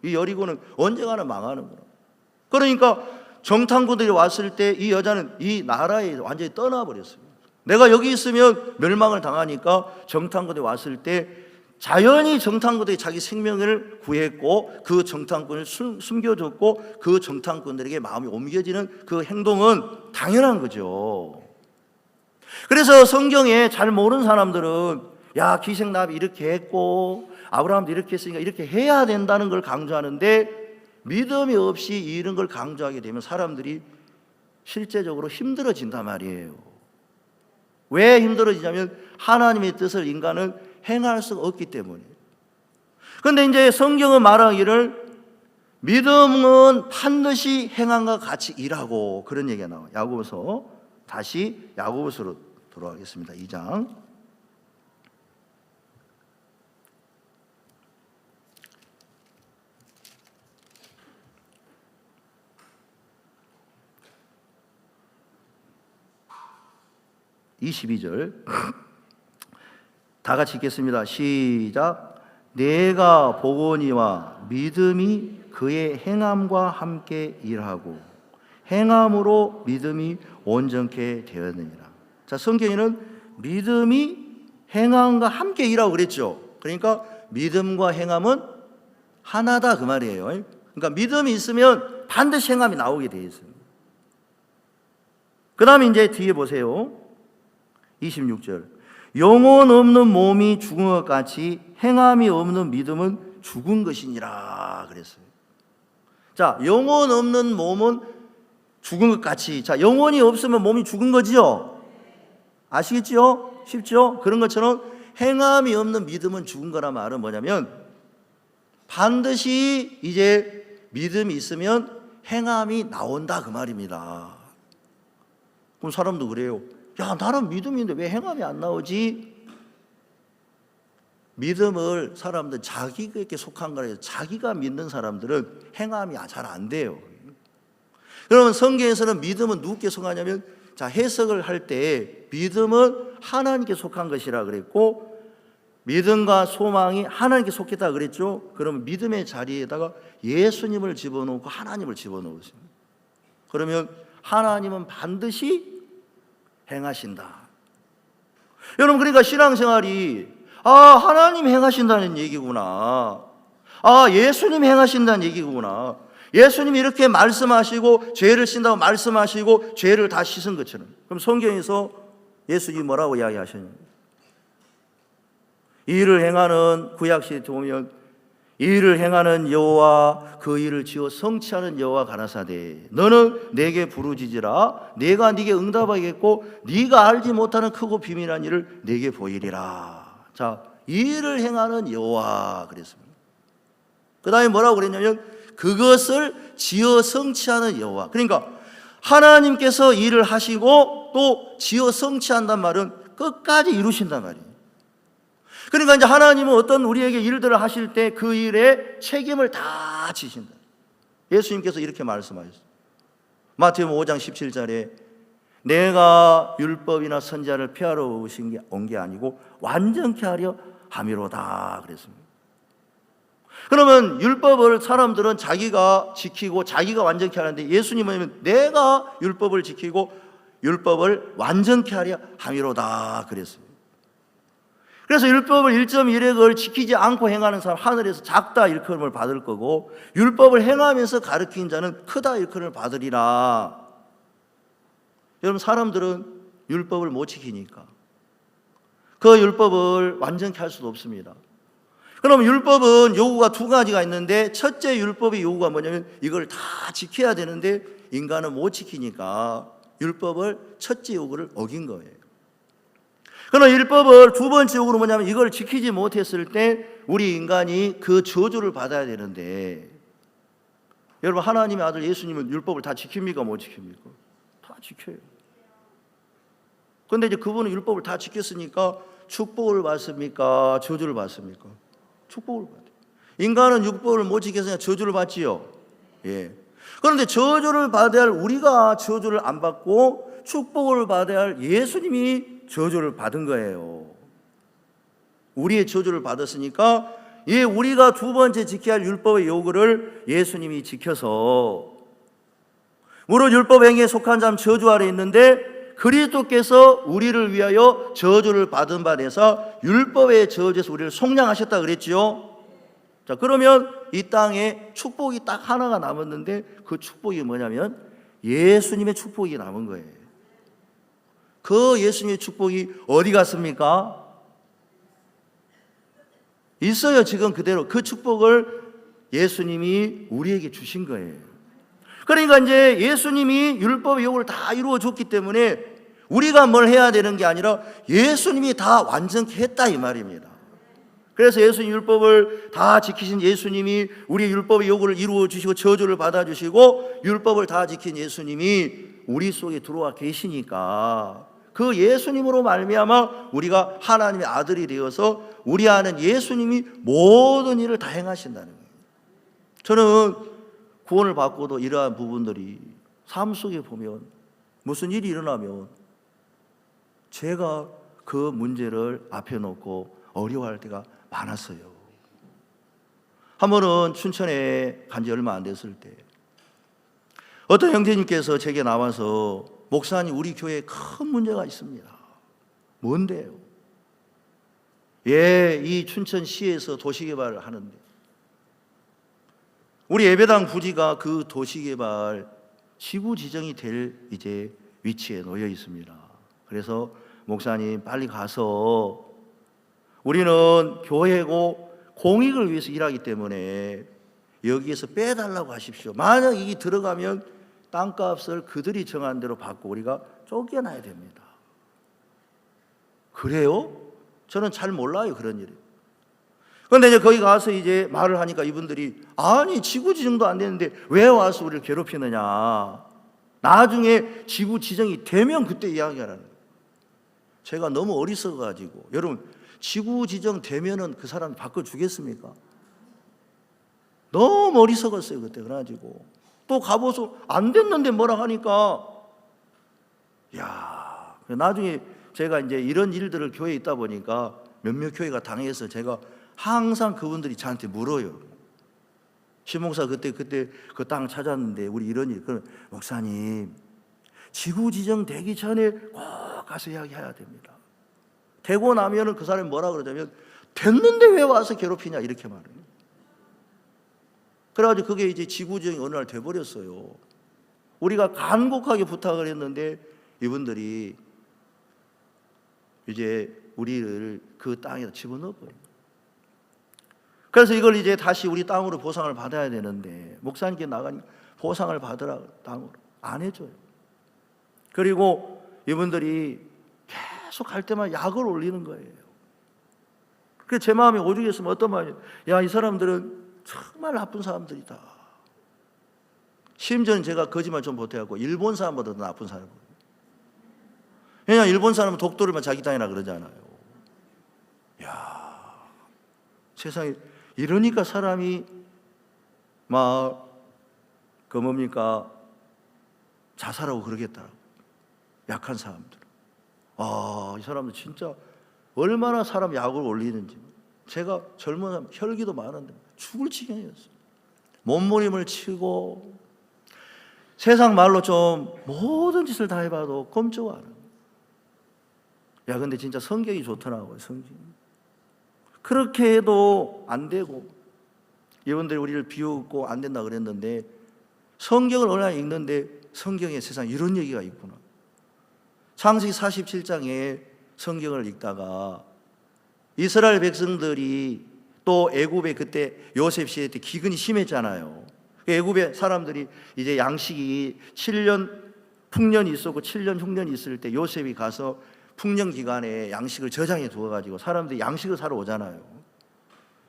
이 여리고는 언젠가는 망하는구나. 그러니까 정탐꾼들이 왔을 때 이 여자는 이 나라에 완전히 떠나버렸어요. 내가 여기 있으면 멸망을 당하니까 정탐꾼들이 왔을 때 자연히 정탐꾼들이 자기 생명을 구했고 그 정탐꾼을 숨겨줬고 그 정탐꾼들에게 마음이 옮겨지는 그 행동은 당연한 거죠. 그래서 성경에 잘 모르는 사람들은 야, 기생나합이 이렇게 했고 아브라함도 이렇게 했으니까 이렇게 해야 된다는 걸 강조하는데 믿음이 없이 이런 걸 강조하게 되면 사람들이 실제적으로 힘들어진단 말이에요. 왜 힘들어지냐면 하나님의 뜻을 인간은 행할 수가 없기 때문에. 그런데 이제 성경은 말하기를 믿음은 반드시 행함과 같이 일하고 그런 얘기가 나와요. 야고보서 다시 야고보서로 돌아가겠습니다. 2장 22절 다 같이 읽겠습니다. 시작. 내가 보거니와 믿음이 그의 행함과 함께 일하고 행함으로 믿음이 온전케 되었느니라. 자, 성경에는 믿음이 행함과 함께 일하고 그랬죠. 그러니까 믿음과 행함은 하나다 그 말이에요. 그러니까 믿음이 있으면 반드시 행함이 나오게 되어 있습니다. 그 다음에 이제 뒤에 보세요. 26절 영혼 없는 몸이 죽은 것 같이 행함이 없는 믿음은 죽은 것이니라 그랬어요. 자, 영혼 없는 몸은 죽은 것 같이. 자, 영혼이 없으면 몸이 죽은 거지요. 아시겠지요? 쉽죠? 그런 것처럼 행함이 없는 믿음은 죽은 거란 말은 뭐냐면 반드시 이제 믿음이 있으면 행함이 나온다 그 말입니다. 그럼 사람도 그래요. 야, 나는 믿음이 있는데 왜 행함이 안 나오지? 믿음을 사람들 자기에게 속한 거라서 자기가 믿는 사람들은 행함이 잘 안 돼요. 그러면 성경에서는 믿음은 누구께 속하냐면 자, 해석을 할 때 믿음은 하나님께 속한 것이라 그랬고 믿음과 소망이 하나님께 속했다 그랬죠. 그러면 믿음의 자리에다가 예수님을 집어넣고 하나님을 집어넣으십니다. 그러면 하나님은 반드시 행하신다. 여러분, 그러니까 신앙생활이 하나님 행하신다는 얘기구나. 예수님 행하신다는 얘기구나. 예수님이 이렇게 말씀하시고 죄를 씻는다고 말씀하시고 죄를 다 씻은 것처럼. 그럼 성경에서 예수님이 뭐라고 이야기하셨냐? 이 일을 행하는, 구약시대에 보면 이 일을 행하는 여호와 그 일을 지어 성취하는 여호와 가라사대 너는 내게 부르짖으라 내가 네게 응답하겠고 네가 알지 못하는 크고 비밀한 일을 내게 보이리라. 자, 이 일을 행하는 여호와 그랬습니다. 그 다음에 뭐라고 그랬냐면 그것을 지어 성취하는 여호와. 그러니까 하나님께서 일을 하시고 또 지어 성취한단 말은 끝까지 이루신단 말이에요. 그러니까 이제 하나님은 어떤 우리에게 일들을 하실 때 그 일에 책임을 다 지신다. 예수님께서 이렇게 말씀하셨어요. 마태복음 5장 17절에 내가 율법이나 선지자를 폐하러 온 게 아니고 완전케 하려 함이로다 그랬습니다. 그러면 율법을 사람들은 자기가 지키고 자기가 완전케 하는데 예수님은 내가 율법을 지키고 율법을 완전케 하려 함이로다 그랬어요. 그래서 율법을 1.1획을 지키지 않고 행하는 사람 하늘에서 작다 일컬음을 받을 거고 율법을 행하면서 가르치는 자는 크다 일컬음을 받으리라. 여러분, 사람들은 율법을 못 지키니까 그 율법을 완전케 할 수도 없습니다. 그럼 율법은 요구가 두 가지가 있는데 첫째 율법의 요구가 뭐냐면 이걸 다 지켜야 되는데 인간은 못 지키니까 율법을 첫째 요구를 어긴 거예요. 그러나 율법을 두 번째 요구는 뭐냐면 이걸 지키지 못했을 때 우리 인간이 그 저주를 받아야 되는데 여러분, 하나님의 아들 예수님은 율법을 다 지킵니까 못 지킵니까? 다 지켜요. 그런데 이제 그분은 율법을 다 지켰으니까 축복을 받습니까? 저주를 받습니까? 축복을 받아요. 인간은 율법을 못 지켜서 저주를 받지요. 예. 그런데 저주를 받아야 할 우리가 저주를 안 받고 축복을 받아야 할 예수님이 저주를 받은 거예요. 우리의 저주를 받았으니까 우리가 두 번째 지켜야 할 율법의 요구를 예수님이 지켜서 무릇 율법 행위에 속한 자는 저주 아래 있는데 그리스도께서 우리를 위하여 저주를 받은 바 되사 율법의 저주에서 우리를 속량하셨다 그랬지요. 자, 그러면 이 땅에 축복이 딱 하나가 남았는데 그 축복이 뭐냐면 예수님의 축복이 남은 거예요. 그 예수님의 축복이 어디 갔습니까? 있어요. 지금 그대로 그 축복을 예수님이 우리에게 주신 거예요. 그러니까 이제 예수님이 율법의 요구를 다 이루어 줬기 때문에 우리가 뭘 해야 되는 게 아니라 예수님이 다 완전케 했다 이 말입니다. 그래서 예수님 율법을 다 지키신 예수님이 우리 율법의 요구를 이루어 주시고 저주를 받아 주시고 율법을 다 지킨 예수님이 우리 속에 들어와 계시니까 그 예수님으로 말미암아 우리가 하나님의 아들이 되어서 우리 안에 예수님이 모든 일을 다 행하신다는 거예요. 저는 구원을 받고도 이러한 부분들이 삶 속에 보면 무슨 일이 일어나면 제가 그 문제를 앞에 놓고 어려워할 때가 많았어요. 한 번은 춘천에 간 지 얼마 안 됐을 때 어떤 형제님께서 제게 나와서 목사님, 우리 교회에 큰 문제가 있습니다. 뭔데요? 이 춘천시에서 도시개발을 하는데 우리 예배당 부지가 그 도시개발 지구 지정이 될 이제 위치에 놓여 있습니다. 그래서 목사님 빨리 가서 우리는 교회고 공익을 위해서 일하기 때문에 여기에서 빼달라고 하십시오. 만약 이게 들어가면 땅값을 그들이 정한 대로 받고 우리가 쫓겨나야 됩니다. 그래요? 저는 잘 몰라요, 그런 일이. 그런데 이제 거기 가서 이제 말을 하니까 이분들이 아니 지구 지정도 안 되는데 왜 와서 우리를 괴롭히느냐. 나중에 지구 지정이 되면 그때 이야기하라는 거예요. 제가 너무 어리석어가지고 여러분 지구 지정 되면은 그 사람 바꿔주겠습니까? 너무 어리석었어요 그때. 그래가지고 또 가보서 안 됐는데 뭐라 하니까 나중에 제가 이제 이런 일들을 교회에 있다 보니까 몇몇 교회가 당해서 제가 항상 그분들이 저한테 물어요. 신목사 그때 그 땅 찾았는데 우리 이런 일, 그럼 목사님 지구 지정 되기 전에 꼭 가서 이야기해야 됩니다. 되고 나면은 그 사람이 뭐라 그러냐면 됐는데 왜 와서 괴롭히냐 이렇게 말해요. 그래가지고 그게 이제 지구 지정이 어느 날 돼버렸어요. 우리가 간곡하게 부탁을 했는데 이분들이 이제 우리를 그 땅에다 집어넣어버려요. 그래서 이걸 이제 다시 우리 땅으로 보상을 받아야 되는데 목사님께 나가니 보상을 받으라 땅으로 안 해줘요. 그리고 이분들이 계속 할 때만 약을 올리는 거예요. 그래서 제 마음이 오죽했으면 어떤 마음이에요. 야, 이 사람들은 정말 나쁜 사람들이다. 심지어는 제가 거짓말 좀 보태갖고 일본 사람보다 더 나쁜 사람이에요. 왜냐하면 일본 사람은 독도를만 자기 땅이라 그러잖아요. 야, 세상에 이러니까 사람이 막 그 뭡니까 자살하고 그러겠더라고. 약한 사람들. 이 사람들 진짜 얼마나 사람 약을 올리는지. 제가 젊은 사람 혈기도 많은데 죽을 지경이었어요. 몸부림을 치고 세상 말로 좀 모든 짓을 다 해봐도 꼼짝 안 해요. 야, 근데 진짜 성경이 좋더라고요. 성경. 그렇게 해도 안 되고 이분들이 우리를 비웃고 안 된다 그랬는데 성경을 얼마나 읽는데 성경에 세상에 이런 얘기가 있구나. 창세기 47장에 성경을 읽다가 이스라엘 백성들이 또 애굽에 그때 요셉 시대 때 기근이 심했잖아요. 애굽의 사람들이 이제 양식이 7년 풍년이 있었고 7년 흉년이 있을 때 요셉이 가서 풍년 기간에 양식을 저장해 두어가지고 사람들이 양식을 사러 오잖아요.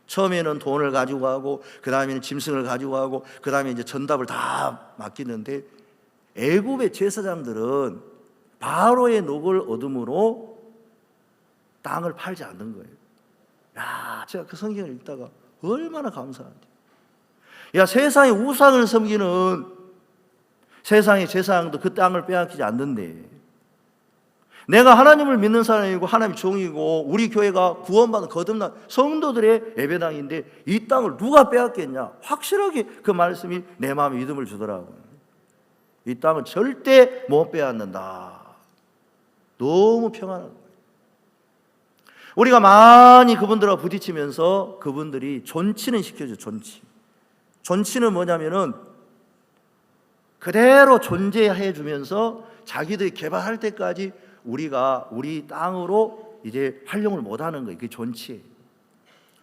처음에는 돈을 가지고 가고 그 다음에는 짐승을 가지고 가고 그 다음에 이제 전답을 다 맡기는데 애굽의 제사장들은 바로의 녹을 얻음으로 땅을 팔지 않는 거예요. 야, 제가 그 성경을 읽다가 얼마나 감사한지. 야, 세상의 우상을 섬기는 세상의 제사장도 그 땅을 빼앗기지 않는데 내가 하나님을 믿는 사람이고 하나님의 종이고 우리 교회가 구원받은 거듭난 성도들의 예배당인데 이 땅을 누가 빼앗겠냐? 확실하게 그 말씀이 내 마음에 믿음을 주더라고요. 이 땅은 절대 못 빼앗는다. 너무 평안한 거예요. 우리가 많이 그분들과 부딪히면서 그분들이 존치는 시켜줘. 존치는 뭐냐면은 그대로 존재해 주면서 자기들이 개발할 때까지 우리가 우리 땅으로 이제 활용을 못하는 거예요. 그게 존치예요.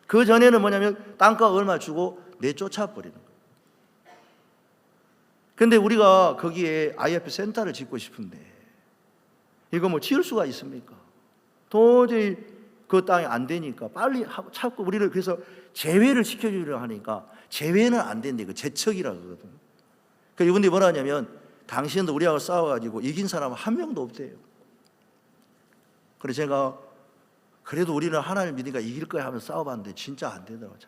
그 전에는 뭐냐면 땅값 얼마 주고 내쫓아 버리는 거예요. 근데 우리가 거기에 IF 센터를 짓고 싶은데 이거 뭐 지을 수가 있습니까? 도저히 그 땅이 안 되니까 빨리 하고 찾고 우리를 그래서 제외를 시켜주려고 하니까 제외는 안 된대. 그 제척이라고 그러거든. 그러니까 이분들이 뭐라 하냐면 당신도 우리하고 싸워가지고 이긴 사람은 한 명도 없대요. 그래서 제가 그래도 우리는 하나님 믿으니까 이길 거야 하면서 싸워봤는데 진짜 안 되더라고요.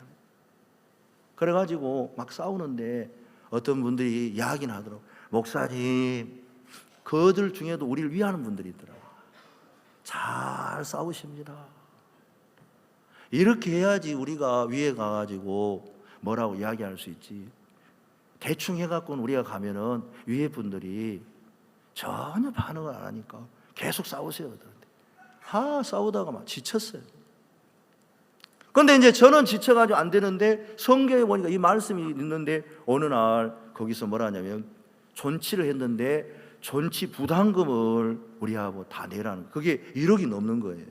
그래가지고 막 싸우는데 어떤 분들이 이야기는 하더라고요. 목사님, 그들 중에도 우리를 위하는 분들이 있더라고요. 잘 싸우십니다. 이렇게 해야지 우리가 위에 가가지고 뭐라고 이야기할 수 있지. 대충 해갖고는 우리가 가면은 위에 분들이 전혀 반응을 안 하니까 계속 싸우세요. 싸우다가 막 지쳤어요. 그런데 이제 저는 지쳐가지고 안 되는데 성경에 보니까 이 말씀이 있는데 어느 날 거기서 뭐라 하냐면 존치를 했는데 존치 부담금을 우리하고 다 내라는, 그게 1억이 넘는 거예요.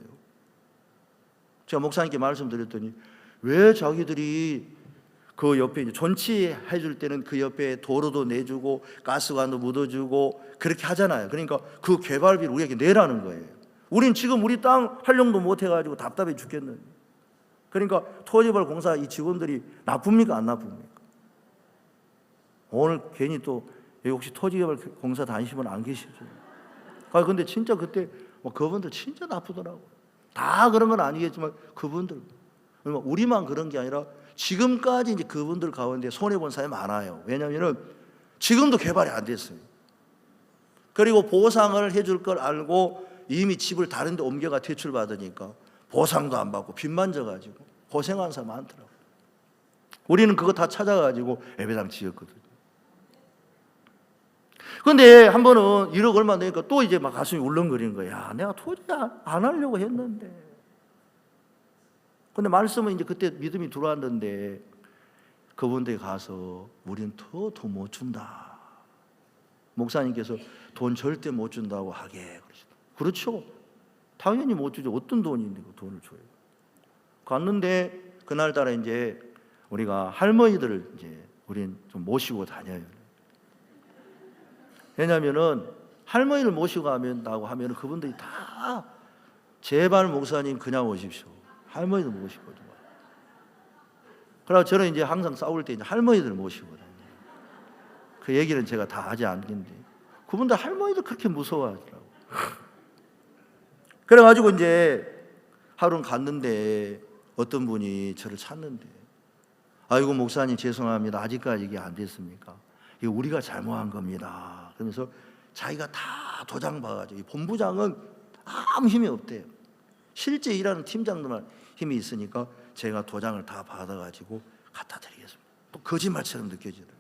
제가 목사님께 말씀드렸더니 왜 자기들이 그 옆에 이제 존치해 줄 때는 그 옆에 도로도 내주고 가스관도 묻어주고 그렇게 하잖아요. 그러니까 그 개발비를 우리에게 내라는 거예요. 우린 지금 우리 땅 활용도 못 해가지고 답답해 죽겠는데. 그러니까 토지개발 공사 이 직원들이 나쁩니까 안 나쁩니까? 오늘 괜히 또 혹시 토지개발 공사 다니시는 분 안 계시죠? 근데 진짜 그때 그분들 진짜 나쁘더라고요. 다 그런 건 아니겠지만 그분들 우리만 그런 게 아니라 지금까지 이제 그분들 가운데 손해본 사람이 많아요. 왜냐하면 지금도 개발이 안 됐어요. 그리고 보상을 해줄 걸 알고 이미 집을 다른 데 옮겨가 대출받으니까 보상도 안 받고 빚만 져가지고 고생하는 사람 많더라고요. 우리는 그거 다 찾아가지고 예배당 지었거든요. 근데 한 번은 1억 얼마 내니까 또 이제 막 가슴이 울렁거리는 거야. 야, 내가 도저히 안 하려고 했는데. 근데 말씀은 이제 그때 믿음이 들어왔는데 그분들이 가서 우리는 더 못 준다. 목사님께서 돈 절대 못 준다고 하게 그러시다. 그렇죠. 당연히 못 주죠. 어떤 돈인데 그 돈을 줘요. 갔는데 그날따라 이제 우리가 할머니들을 이제 우린 좀 모시고 다녀요. 왜냐하면은 할머니를 모시고 가면다고 하면 그분들이 다 제발 목사님 그냥 오십시오. 할머니들 모시거든요. 그래서 저는 이제 항상 싸울 때 이제 할머니들 모시거든요. 그 얘기는 제가 다 하지 않겠는데 그분들 할머니들 그렇게 무서워하더라고. 그래가지고 이제 하루는 갔는데 어떤 분이 저를 찾는데, 아이고 목사님 죄송합니다. 아직까지 이게 안 됐습니까? 이거 우리가 잘못한 겁니다. 그러면서 자기가 다 도장 봐가지고 본부장은 아무 힘이 없대요. 실제 일하는 팀장들만 힘이 있으니까 제가 도장을 다 받아가지고 갖다 드리겠습니다. 또 거짓말처럼 느껴지더라고요.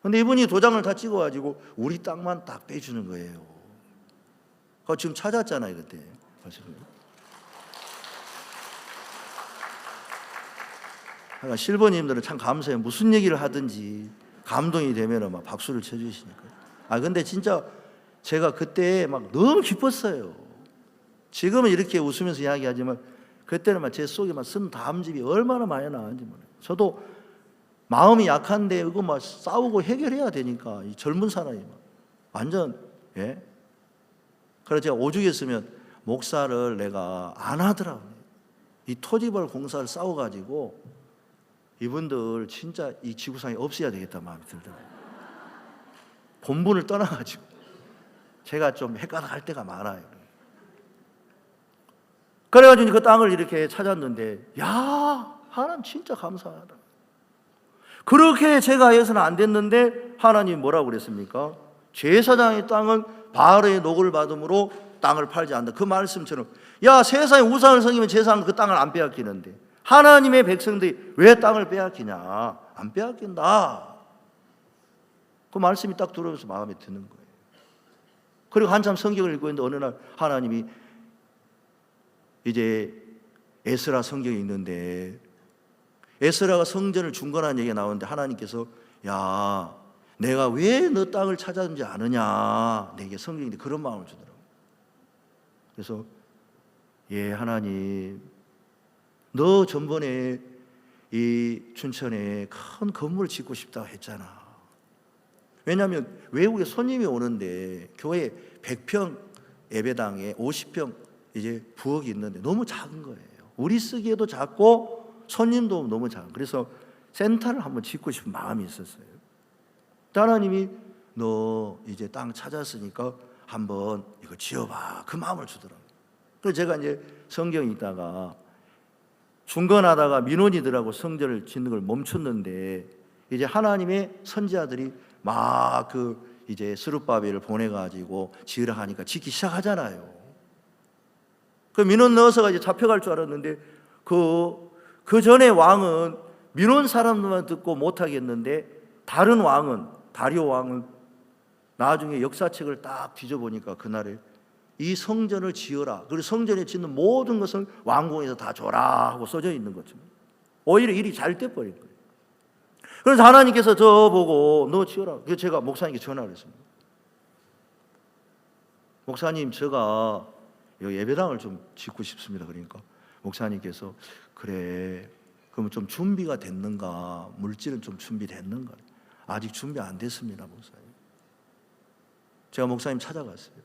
근데 이분이 도장을 다 찍어가지고 우리 땅만 딱 빼주는 거예요. 그거 지금 찾았잖아요 그때. 그러니까 실버님들은 참 감사해요. 무슨 얘기를 하든지 감동이 되면 막 박수를 쳐주시니까. 근데 진짜 제가 그때 막 너무 기뻤어요. 지금은 이렇게 웃으면서 이야기하지만 그때는 막 제 속에 막 쓴 담집이 얼마나 많이 나왔는지 몰라요. 저도 마음이 약한데 이거 막 싸우고 해결해야 되니까 이 젊은 사람이 막 완전 그래서 제가 오죽했으면 목사를 내가 안 하더라고요. 이 토지벌 공사를 싸워가지고 이분들 진짜 이 지구상에 없어야 되겠다 마음이 들더라고요. 본분을 떠나가지고 제가 좀 헷갈릴 때가 많아요. 그래가지고 그 땅을 이렇게 찾았는데, 야, 하나님 진짜 감사하다. 그렇게 제가 해서는 안 됐는데 하나님이 뭐라고 그랬습니까? 제사장의 땅은 바알의 녹을 받음으로 땅을 팔지 않는다. 그 말씀처럼, 야, 세상에 우상을 섬기면 제사장은 그 땅을 안 빼앗기는데 하나님의 백성들이 왜 땅을 빼앗기냐? 안 빼앗긴다. 그 말씀이 딱 들어오면서 마음에 드는 거예요. 그리고 한참 성경을 읽고 있는데 어느 날 하나님이 이제 에스라 성경이 있는데 에스라가 성전을 중건한 얘기가 나오는데 하나님께서, 야, 내가 왜 너 땅을 찾았는지 아느냐, 내게 성경인데 그런 마음을 주더라고요. 그래서 예, 하나님, 너 전번에 이 춘천에 큰 건물을 짓고 싶다고 했잖아. 왜냐하면 외국에 손님이 오는데 교회 100평 예배당에 50평 이제 부엌이 있는데 너무 작은 거예요. 우리 쓰기에도 작고 손님도 너무 작은. 그래서 센터를 한번 짓고 싶은 마음이 있었어요. 하나님이 너 이제 땅 찾았으니까 한번 이거 지어봐. 그 마음을 주더라고요. 그래서 제가 이제 성경에 있다가 중건하다가 민원이들하고 성전을 짓는 걸 멈췄는데 이제 하나님의 선지자들이 막 이제 스룹바벨을 보내가지고 지으라 하니까 짓기 시작하잖아요. 그 민원 넣어서가 이제 잡혀갈 줄 알았는데 그 전에 왕은 민원 사람들만 듣고 못하겠는데 다른 왕은 다리오 왕은 나중에 역사책을 딱 뒤져보니까 그날에 이 성전을 지어라. 그리고 성전에 짓는 모든 것을 왕궁에서 다 줘라 하고 써져 있는 거죠. 오히려 일이 잘 돼버린 거예요. 그래서 하나님께서 저보고 너 지어라. 그래서 제가 목사님께 전화를 했습니다. 목사님, 제가 예배당을 좀 짓고 싶습니다. 그러니까 목사님께서 그래, 그러면 좀 준비가 됐는가? 물질은 좀 준비됐는가? 아직 준비 안 됐습니다, 목사님. 제가 목사님 찾아갔어요.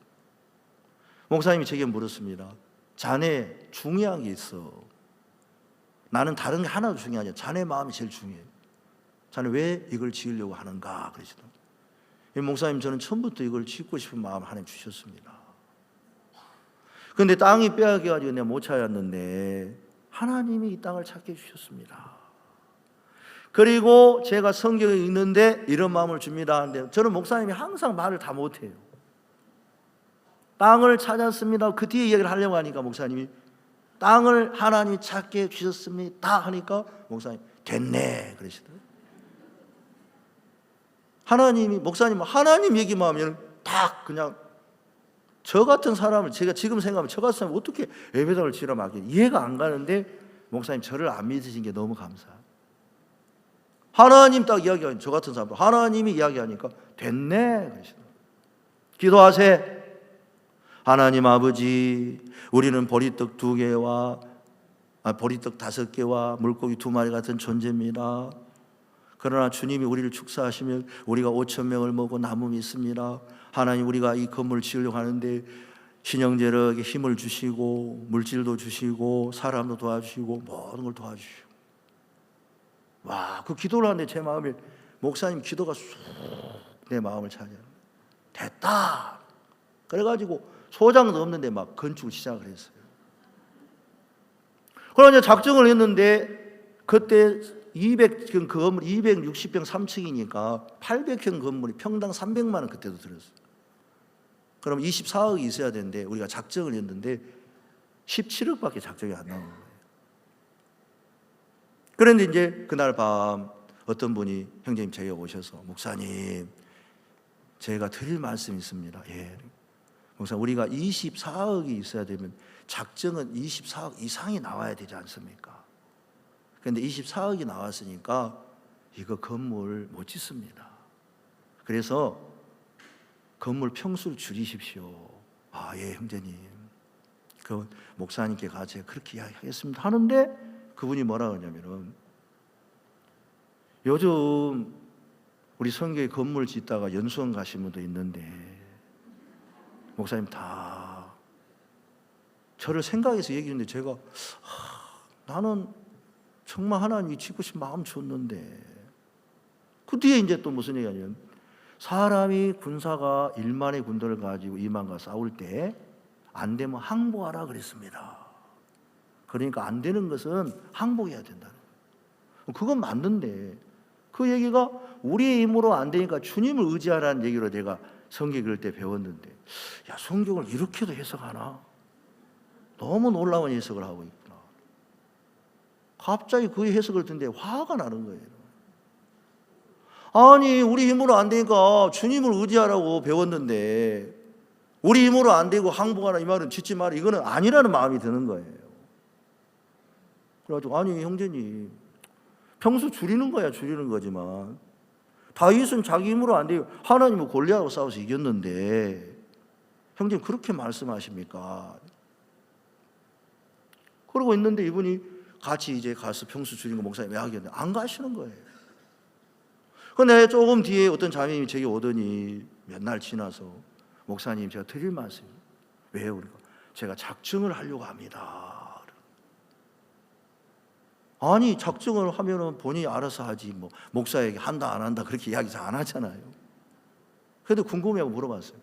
목사님이 제게 물었습니다. 자네 중요한 게 있어. 나는 다른 게 하나도 중요하지 않아. 자네 마음이 제일 중요해. 자네 왜 이걸 지으려고 하는가? 그러시더라고요. 목사님, 저는 처음부터 이걸 짓고 싶은 마음을 하나님 주셨습니다. 그런데 땅이 빼앗겨가지고 내가 못 찾았는데 하나님이 이 땅을 찾게 해주셨습니다. 그리고 제가 성경에 읽는데 이런 마음을 줍니다 하는데 저는 목사님이 항상 말을 다 못해요. 땅을 찾았습니다. 그 뒤에 이야기를 하려고 하니까 목사님이 땅을 하나님이 찾게 해주셨습니다 하니까 목사님 됐네 그러시더라고요. 하나님이, 목사님 하나님 얘기만 하면 딱 그냥, 저 같은 사람을, 제가 지금 생각하면 저 같은 사람을 어떻게 예배당을 지으라 막 이해가 안 가는데, 목사님 저를 안 믿으신 게 너무 감사해요. 하나님 딱 이야기하니, 저 같은 사람도 하나님이 이야기하니까 됐네 그러시더라고요. 기도하세. 하나님 아버지, 우리는 보리떡 2개와 보리떡 5개와 물고기 2마리 같은 존재입니다. 그러나 주님이 우리를 축사하시면 우리가 5,000명을 먹고 남음이 있습니다. 하나님, 우리가 이 건물을 지으려고 하는데 신영재력에 힘을 주시고 물질도 주시고 사람도 도와주시고 모든 걸 도와주시고. 와, 그 기도를 하는데 제 마음에 목사님 기도가 쑥 내 마음을 차지해요. 됐다. 그래가지고 소장도 없는데 막 건축을 시작을 했어요. 그러나 이제 작정을 했는데, 그때 200평 그 건물 260평 3층이니까 800평 건물이 평당 300만 원 그때도 들었어요. 그럼 24억이 있어야 되는데 우리가 작정을 했는데 17억밖에 작정이 안 나온 거예요. 그런데 이제 그날 밤 어떤 분이 형제님 제게 오셔서, 목사님 제가 드릴 말씀이 있습니다. 예. 목사님, 우리가 24억이 있어야 되면 작정은 24억 이상이 나와야 되지 않습니까? 그런데 24억이 나왔으니까 이거 건물 못 짓습니다. 그래서 건물 평수를 줄이십시오. 아, 예, 형제님. 그 목사님께 가서 제가 그렇게 이야기하겠습니다 하는데, 그분이 뭐라 그러냐면은, 요즘 우리 성교에 건물 짓다가 연수원 가신 분도 있는데 목사님 다 저를 생각해서 얘기했는데, 제가 나는 정말 하나님이 짓고 싶은 마음 줬는데, 그 뒤에 이제 또 무슨 얘기냐면, 사람이 군사가 1만의 군대를 가지고 2만과 싸울 때 안 되면 항복하라 그랬습니다. 그러니까 안 되는 것은 항복해야 된다는 거예요. 그건 맞는데, 그 얘기가 우리의 힘으로 안 되니까 주님을 의지하라는 얘기로 내가 성경 읽을 때 배웠는데, 야, 성경을 이렇게도 해석하나? 너무 놀라운 해석을 하고 있구나. 갑자기 그 해석을 듣는데 화가 나는 거예요. 아니, 우리 힘으로 안 되니까 주님을 의지하라고 배웠는데, 우리 힘으로 안 되고 항복하라 이 말은, 짓지 마라 이거는 아니라는 마음이 드는 거예요. 그래가지고, 아니 형제님, 평소 줄이는 거야 줄이는 거지만, 다윗은 자기 힘으로 안 되고 하나님은 골리앗하고 싸워서 이겼는데 형제님 그렇게 말씀하십니까? 그러고 있는데 이분이 같이 이제 가서 평소 줄인 거 목사님 이야기했는데 안 가시는 거예요. 근데 조금 뒤에 어떤 자매님이 제게 오더니, 몇 날 지나서, 목사님 제가 드릴 말씀이, 왜요? 그러니까 제가 작정을 하려고 합니다. 아니, 작정을 하면은 본인이 알아서 하지, 뭐 목사에게 한다 안 한다 그렇게 이야기 잘 안 하잖아요. 그래도 궁금해하고 물어봤어요.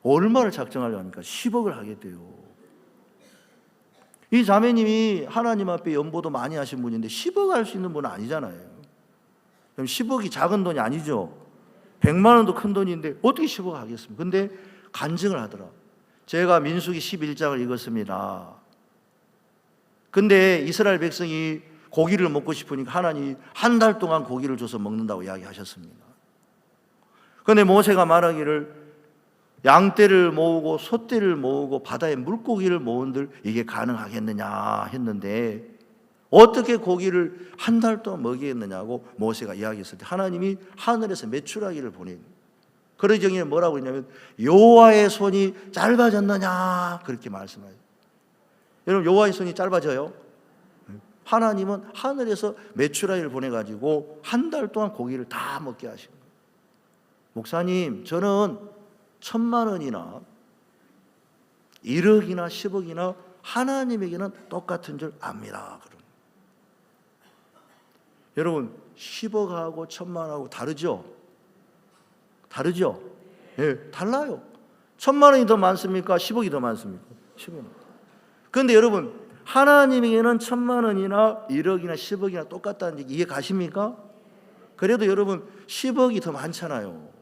얼마를 작정하려고 하니까 10억을 하겠대요. 이 자매님이 하나님 앞에 연보도 많이 하신 분인데 10억 할 수 있는 분은 아니잖아요. 그럼 10억이 작은 돈이 아니죠. 100만 원도 큰 돈인데 어떻게 10억 하겠습니까? 근데 간증을 하더라. 제가 민수기 11장을 읽었습니다. 근데 이스라엘 백성이 고기를 먹고 싶으니까 하나님이 한 달 동안 고기를 줘서 먹는다고 이야기하셨습니다. 그런데 모세가 말하기를, 양떼를 모으고 소떼를 모으고 바다에 물고기를 모은들 이게 가능하겠느냐 했는데, 어떻게 고기를 한 달 동안 먹이겠느냐고 모세가 이야기했을 때 하나님이 하늘에서 메추라기를 보내요. 그러기 전에 뭐라고 했냐면, 여호와의 손이 짧아졌느냐 그렇게 말씀해요. 여러분, 여호와의 손이 짧아져요? 하나님은 하늘에서 메추라기를 보내가지고 한 달 동안 고기를 다 먹게 하신 거예요. 목사님, 저는 1,000만 원이나 1억이나 10억이나 하나님에게는 똑같은 줄 압니다. 그럼 여러분, 10억하고 1,000만원하고 다르죠? 다르죠? 예, 달라요. 1,000만 원이 더 많습니까? 10억이 더 많습니까? 10억. 그런데 여러분, 하나님에게는 1,000만 원이나 1억이나 10억이나 똑같다는 얘기 이해 가십니까? 그래도 여러분, 10억이 더 많잖아요.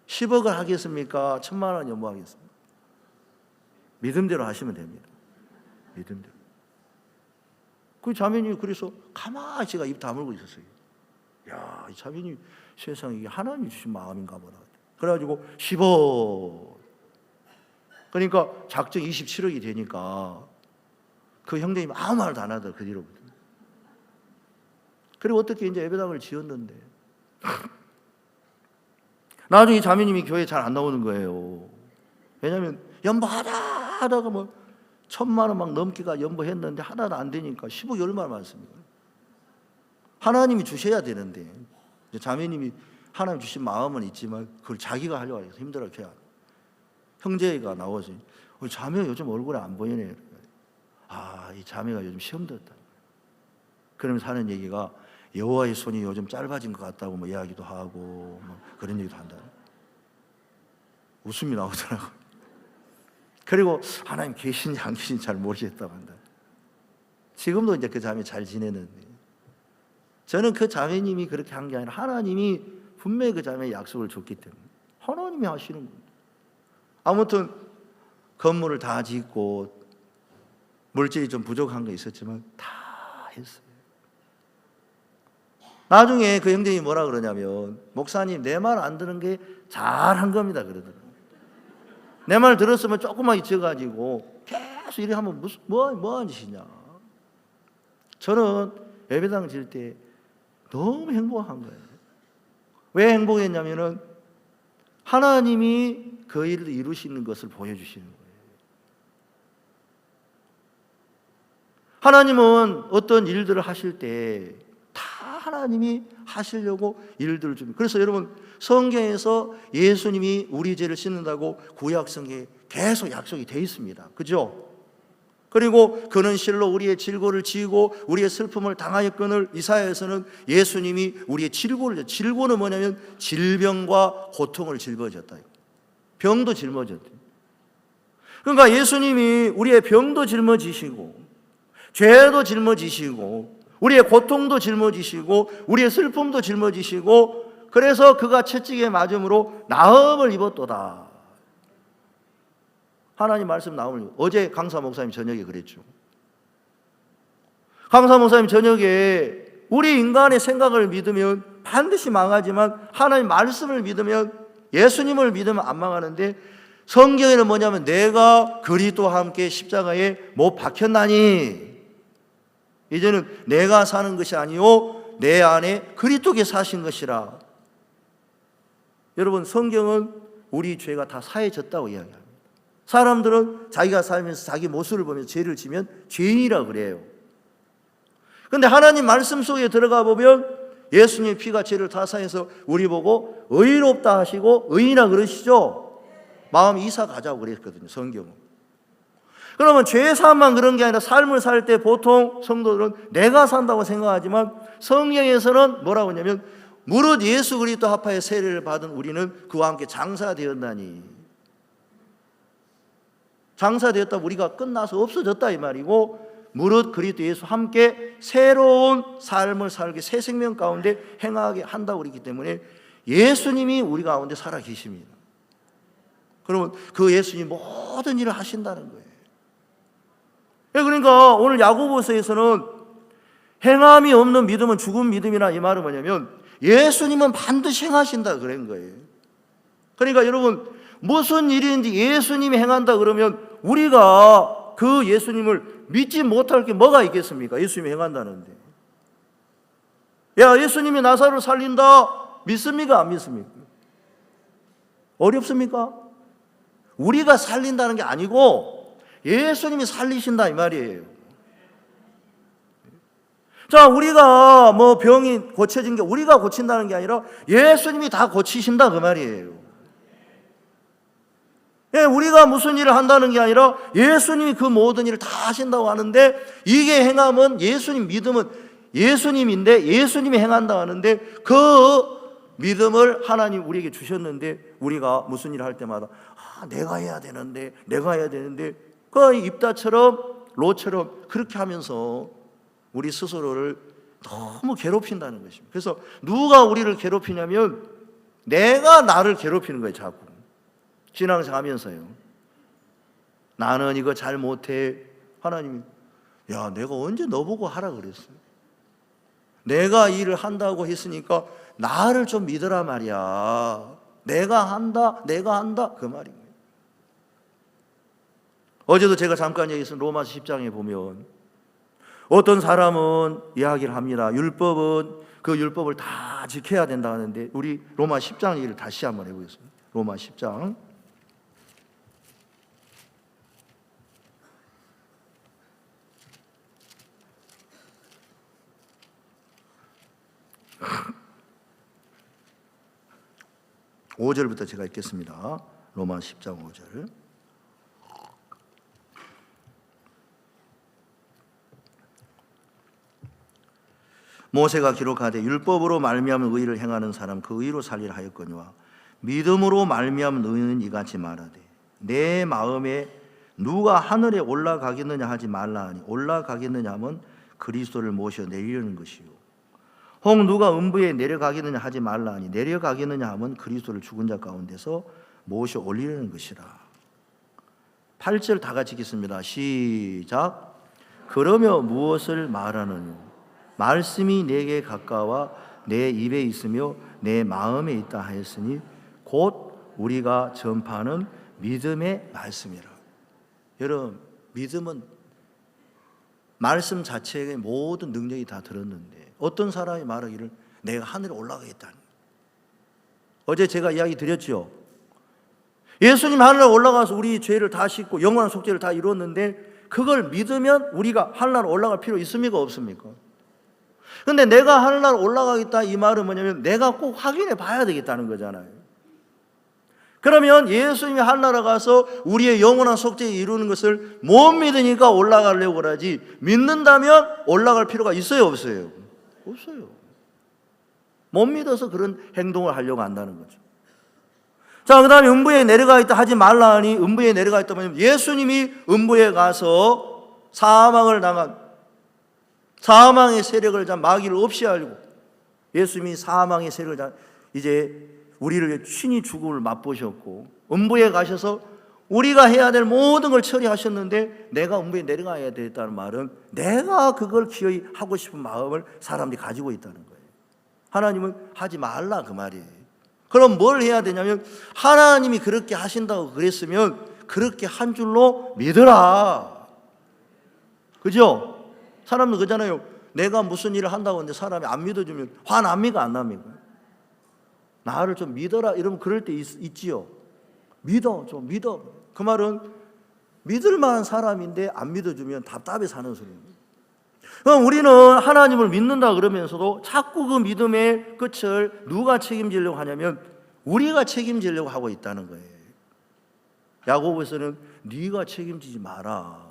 10억을 하겠습니까? 1,000만 원이요, 뭐 하겠습니까? 믿음대로 하시면 됩니다. 믿음대로. 그 자매님이 그래서 가만히 제가 입 다물고 있었어요. 야, 이 자매님 세상에 이게 하나님이 주신 마음인가 보다. 그래가지고 10억. 그러니까 작정 27억이 되니까 그 형제님 아무 말도 안 하더라, 그 뒤로부터. 그리고 어떻게 이제 예배당을 지었는데 나중에 자매님이 교회 잘 안 나오는 거예요. 왜냐하면 연보하다가 뭐 1,000만 원 막 넘기가 연보했는데 하나도 안 되니까 10억이 얼마나 많습니까? 하나님이 주셔야 되는데 자매님이 하나님 주신 마음은 있지만 그걸 자기가 하려고 해서 힘들어서 형제가 나와서 자매가 요즘 얼굴에 안 보이네. 아, 이 자매가 요즘 시험 들었다. 그러면서 하는 얘기가 여호와의 손이 요즘 짧아진 것 같다고 뭐 이야기도 하고 뭐 그런 얘기도 한다. 웃음이 나오더라고요. 그리고 하나님 계신지 안 계신지 잘 모르겠다고 한다. 지금도 이제 그 자매 잘 지내는데 저는 그 자매님이 그렇게 한 게 아니라 하나님이 분명히 그 자매에 약속을 줬기 때문에 하나님이 하시는 겁니다. 아무튼 건물을 다 짓고 물질이 좀 부족한 게 있었지만 다 했어요. 나중에 그 형제님이 뭐라 그러냐면 목사님 내 말 안 듣는 게 잘한 겁니다 그러더라고요. 내 말 들었으면 조금만 잊어가지고 계속 이렇게 하면 무슨 뭐 하는 짓이냐. 저는 예배당 질 때 너무 행복한 거예요. 왜 행복했냐면은 하나님이 그 일을 이루시는 것을 보여주시는 거예요. 하나님은 어떤 일들을 하실 때 다 하나님이 하시려고 일들을 줍니다. 그래서 여러분 성경에서 예수님이 우리 죄를 씻는다고 구약성경에 계속 약속이 되어 있습니다. 그죠? 그리고 그는 실로 우리의 질고를 지고 우리의 슬픔을 당하였거늘 이사야에서는 예수님이 우리의 질고는 뭐냐면 질병과 고통을 짊어졌다. 병도 짊어졌다. 그러니까 예수님이 우리의 병도 짊어지시고 죄도 짊어지시고 우리의 고통도 짊어지시고 우리의 슬픔도 짊어지시고 그래서 그가 채찍에 맞음으로 나음을 입었도다. 하나님 말씀 나오면 어제 강사 목사님 저녁에 그랬죠. 강사 목사님 저녁에 우리 인간의 생각을 믿으면 반드시 망하지만 하나님 말씀을 믿으면 예수님을 믿으면 안 망하는데 성경에는 뭐냐면 내가 그리스도와 함께 십자가에 못 박혔나니 이제는 내가 사는 것이 아니요 내 안에 그리스도께 사신 것이라. 여러분 성경은 우리 죄가 다 사해졌다고 이야기합니다. 사람들은 자기가 살면서 자기 모습을 보면서 죄를 지면 죄인이라 그래요. 그런데 하나님 말씀 속에 들어가 보면 예수님의 피가 죄를 다 사해서 우리 보고 의롭다 하시고 의인이라 그러시죠. 마음 이사 가자고 그랬거든요 성경은. 그러면 죄사함만 그런 게 아니라 삶을 살 때 보통 성도들은 내가 산다고 생각하지만 성경에서는 뭐라고 하냐면 무릇 예수 그리스도 합하여 세례를 받은 우리는 그와 함께 장사되었나니. 장사되었다 우리가 끝나서 없어졌다 이 말이고 무릇 그리스도 예수 함께 새로운 삶을 살게 새 생명 가운데 행하게 한다고 그랬기 때문에 예수님이 우리 가운데 살아 계십니다. 그러면 그 예수님이 모든 일을 하신다는 거예요. 그러니까 오늘 야고보서에서는 행함이 없는 믿음은 죽은 믿음이라 이 말은 뭐냐면 예수님은 반드시 행하신다 그런 거예요. 그러니까 여러분 무슨 일인지 예수님이 행한다 그러면 우리가 그 예수님을 믿지 못할 게 뭐가 있겠습니까? 예수님이 행한다는데. 야, 예수님이 나사로를 살린다 믿습니까? 안 믿습니까? 어렵습니까? 우리가 살린다는 게 아니고 예수님이 살리신다 이 말이에요. 자, 우리가 뭐 병이 고쳐진 게 우리가 고친다는 게 아니라 예수님이 다 고치신다 그 말이에요. 예, 우리가 무슨 일을 한다는 게 아니라 예수님이 그 모든 일을 다 하신다고 하는데 이게 행함은 예수님 믿음은 예수님인데 예수님이 행한다고 하는데 그 믿음을 하나님 우리에게 주셨는데 우리가 무슨 일을 할 때마다 내가 해야 되는데 그 입다처럼 로처럼 그렇게 하면서 우리 스스로를 너무 괴롭힌다는 것입니다. 그래서 누가 우리를 괴롭히냐면 내가 나를 괴롭히는 거예요. 자꾸 신앙생활 하면서요. 나는 이거 잘 못해. 하나님이 야, 내가 언제 너보고 하라 그랬어요? 내가 일을 한다고 했으니까 나를 좀 믿으라 말이야. 내가 한다 그 말인 거예요. 어제도 제가 잠깐 얘기했던 로마서 10장에 보면 어떤 사람은 이야기를 합니다. 그 율법을 다 지켜야 된다 하는데, 우리 로마 10장 얘기를 다시 한번 해보겠습니다. 로마 10장 5절부터 제가 읽겠습니다. 로마 10장 5절. 모세가 기록하되 율법으로 말미암은 의를 행하는 사람 그 의로 살리라 하였거니와 믿음으로 말미암은 의는 이같이 말하되 내 마음에 누가 하늘에 올라가겠느냐 하지 말라 하니 올라가겠느냐 하면 그리스도를 모셔 내리려는 것이요 혹 누가 음부에 내려가겠느냐 하지 말라 하니 내려가겠느냐 하면 그리스도를 죽은 자 가운데서 모셔 올리려는 것이라. 8절 다 같이 읽겠습니다. 시작. 그러며 무엇을 말하느냐 말씀이 내게 가까워 내 입에 있으며 내 마음에 있다 하였으니 곧 우리가 전파하는 믿음의 말씀이라. 여러분, 믿음은 말씀 자체의 모든 능력이 다 들었는데 어떤 사람이 말하기를 내가 하늘에 올라가겠다니. 어제 제가 이야기 드렸죠. 예수님 하늘에 올라가서 우리 죄를 다 씻고 영원한 속죄를 다 이뤘는데 그걸 믿으면 우리가 하늘에 올라갈 필요 있습니까 없습니까? 근데 내가 하늘나라 올라가겠다 이 말은 뭐냐면 내가 꼭 확인해 봐야 되겠다는 거잖아요. 그러면 예수님이 하늘나라 가서 우리의 영원한 속죄를 이루는 것을 못 믿으니까 올라가려고 하지, 믿는다면 올라갈 필요가 있어요 없어요? 없어요. 못 믿어서 그런 행동을 하려고 한다는 거죠. 자, 그 다음에 음부에 내려가 있다 하지 말라 하니 음부에 내려가 있다 하면 예수님이 음부에 가서 사망을 당한 사망의 세력을 마귀를 없이 알고 예수님이 사망의 세력을 이제 우리를 친히 죽음을 맛보셨고 음부에 가셔서 우리가 해야 될 모든 걸 처리하셨는데 내가 음부에 내려가야 되겠다는 말은 내가 그걸 기어이 하고 싶은 마음을 사람들이 가지고 있다는 거예요. 하나님은 하지 말라 그 말이에요. 그럼 뭘 해야 되냐면 하나님이 그렇게 하신다고 그랬으면 그렇게 한 줄로 믿으라. 그죠? 사람들 그러잖아요. 내가 무슨 일을 한다고 하는데 사람이 안 믿어주면 화납니까 안 납니까? 나를 좀 믿어라 이러면 그럴 때 있지요. 믿어, 좀 믿어. 그 말은 믿을 만한 사람인데 안 믿어주면 답답해 사는 소리입니다. 그럼 우리는 하나님을 믿는다 그러면서도 자꾸 그 믿음의 끝을 누가 책임지려고 하냐면 우리가 책임지려고 하고 있다는 거예요. 야고보서는 네가 책임지지 마라.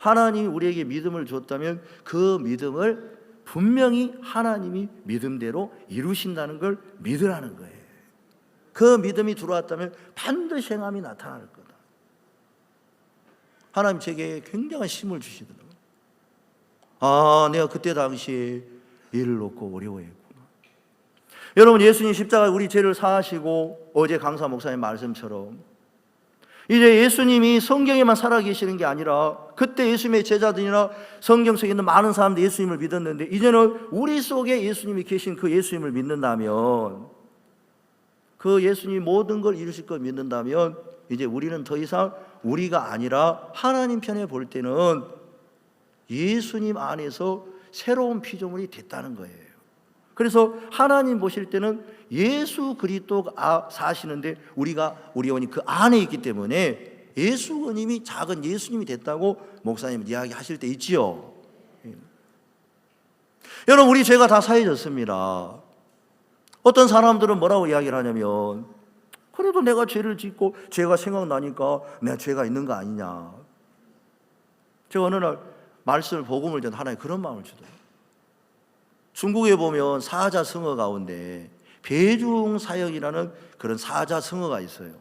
하나님이 우리에게 믿음을 줬다면 그 믿음을 분명히 하나님이 믿음대로 이루신다는 걸 믿으라는 거예요. 그 믿음이 들어왔다면 반드시 행함이 나타날 거다. 하나님 제게 굉장한 힘을 주시더라고요. 아, 내가 그때 당시에 일을 놓고 어려워했구나. 여러분, 예수님 십자가에 우리 죄를 사하시고 어제 강사 목사님 말씀처럼 이제 예수님이 성경에만 살아계시는 게 아니라 그때 예수님의 제자들이나 성경 속에 있는 많은 사람들이 예수님을 믿었는데 이제는 우리 속에 예수님이 계신 그 예수님을 믿는다면, 그 예수님이 모든 걸 이루실 걸 믿는다면 이제 우리는 더 이상 우리가 아니라 하나님 편에 볼 때는 예수님 안에서 새로운 피조물이 됐다는 거예요. 그래서 하나님 보실 때는 예수 그리스도가 사시는데 우리가 우리 영혼이 그 안에 있기 때문에 예수님이 작은 예수님이 됐다고 목사님 이야기하실 때 있지요. 여러분, 우리 죄가 다 사해졌습니다. 어떤 사람들은 뭐라고 이야기를 하냐면 그래도 내가 죄를 짓고 죄가 생각나니까 내가 죄가 있는 거 아니냐. 제가 어느 날 말씀을 복음을 듣는 하나님 그런 마음을 주더라고요. 중국에 보면 사자성어 가운데 배중사역이라는 그런 사자성어가 있어요.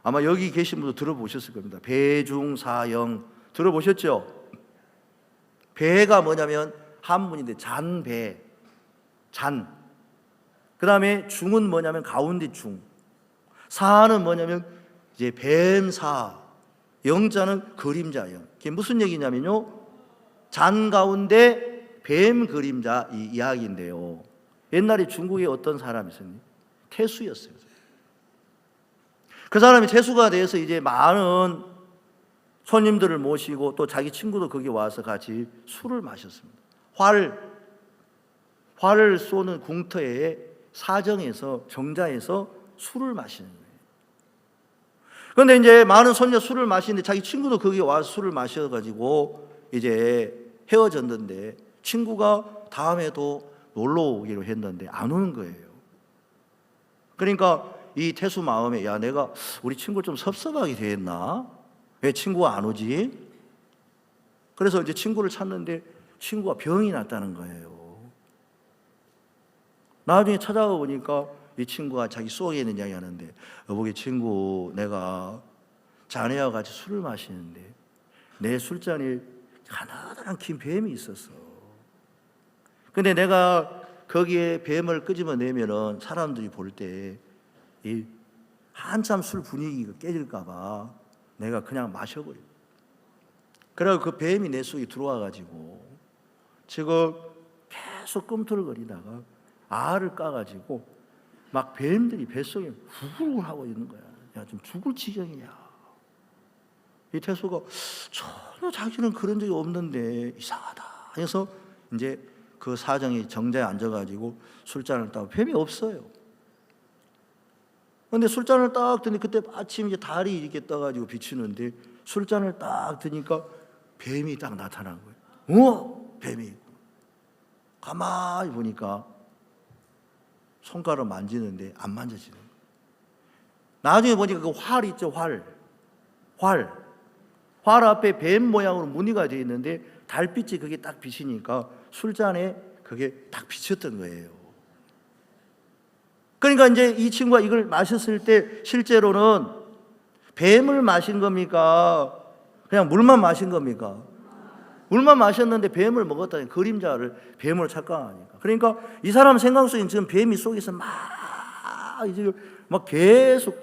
아마 여기 계신 분도 들어보셨을 겁니다. 배중사역 들어보셨죠? 배가 뭐냐면 한문인데 잔배, 잔. 그 다음에 중은 뭐냐면 가운데 중. 사는 뭐냐면 이제 뱀사. 영자는 그림자예요. 그게 무슨 얘기냐면요, 잔 가운데 뱀 그림자 이 이야기인데요. 옛날에 중국에 어떤 사람이 있었니? 태수였어요. 그 사람이 태수가 돼서 이제 많은 손님들을 모시고 또 자기 친구도 거기 와서 같이 술을 마셨습니다. 활을 쏘는 궁터에 사정에서 정자에서 술을 마시는 거예요. 그런데 이제 많은 손녀 술을 마시는데 자기 친구도 거기 와서 술을 마셔가지고 이제 헤어졌는데, 친구가 다음에도 놀러 오기로 했는데 안 오는 거예요. 그러니까 이 태수 마음에, 야, 내가 우리 친구 좀 섭섭하게 됐나? 왜 친구가 안 오지? 그래서 이제 친구를 찾는데 친구가 병이 났다는 거예요. 나중에 찾아가 보니까 이 친구가 자기 속에 있는 이야기 하는데, 여보게 친구, 내가 자네와 같이 술을 마시는데 내 술잔에 가느다란 긴 뱀이 있었어. 근데 내가 거기에 뱀을 끄집어내면은 사람들이 볼 때 이 한참 술 분위기가 깨질까 봐 내가 그냥 마셔버려. 그래서 그 뱀이 내 속에 들어와 가지고 지금 계속 꿈틀거리다가 알을 까가지고 막 뱀들이 뱃속에 후글 하고 있는 거야. 야, 좀 죽을 지경이야. 이 태수가 전혀 자기는 그런 적이 없는데 이상하다 해서 이제 그 사정이 정자에 앉아가지고 술잔을 따고 뱀이 없어요. 근데 술잔을 딱 드니 그때 마침 이제 달이 이렇게 떠가지고 비치는데 술잔을 딱 드니까 뱀이 딱 나타난 거예요. 뱀이. 가만히 보니까 손가락 만지는데 안 만져지는 거예요. 나중에 보니까 그 활 있죠, 활 앞에 뱀 모양으로 무늬가 되어 있는데 달빛이 그게 딱 비치니까 술잔에 그게 딱 비쳤던 거예요. 그러니까 이제 이 친구가 이걸 마셨을 때 실제로는 뱀을 마신 겁니까? 그냥 물만 마신 겁니까? 물만 마셨는데 뱀을 먹었다니, 그림자를 뱀으로 착각하니까. 그러니까 이 사람 생각 속에 지금 뱀이 속에서 막 계속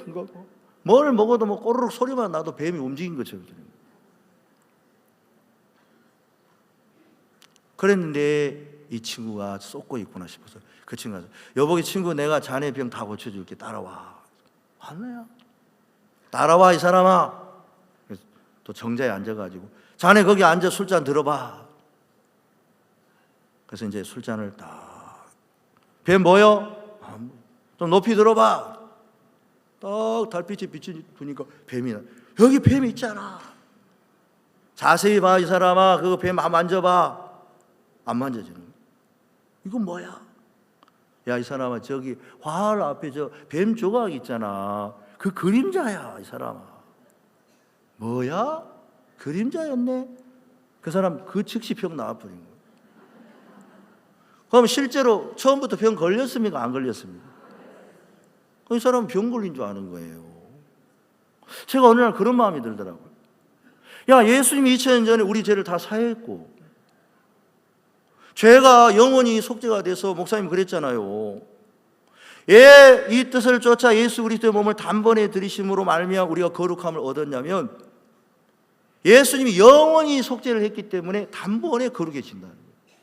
뭘 먹어도 뭐 꼬르륵 소리만 나도 뱀이 움직인 것처럼. 그랬는데 이 친구가 쏟고 있구나 싶어서 그 친구가, 여보기 친구, 내가 자네 병 다 고쳐줄게, 따라와. 왔네요. 따라와 이 사람아. 그래서 또 정자에 앉아가지고, 자네 거기 앉아 술잔 들어봐. 그래서 이제 술잔을 딱, 뱀 뭐요? 좀 높이 들어봐. 딱 달빛이 비추니까 뱀이 나. 여기 뱀이 있잖아. 자세히 봐 이 사람아. 그거 뱀 만져봐. 안 만져지는 거야. 이건 뭐야? 야, 이 사람아, 저기 활 앞에 저 뱀 조각 있잖아. 그 그림자야, 이 사람아. 뭐야? 그림자였네? 그 사람 그 즉시 병 나와버린 거야. 그럼 실제로 처음부터 병 걸렸습니까? 안 걸렸습니까? 이 사람은 병 걸린 줄 아는 거예요. 제가 어느 날 그런 마음이 들더라고요. 야, 예수님이 2000년 전에 우리 죄를 다 사했고, 죄가 영원히 속죄가 돼서, 목사님 그랬잖아요. 이 뜻을 쫓아 예수 그리스도의 몸을 단번에 들이심으로 말미암아 우리가 거룩함을 얻었냐면, 예수님이 영원히 속죄를 했기 때문에 단번에 거룩해진다는 거예요.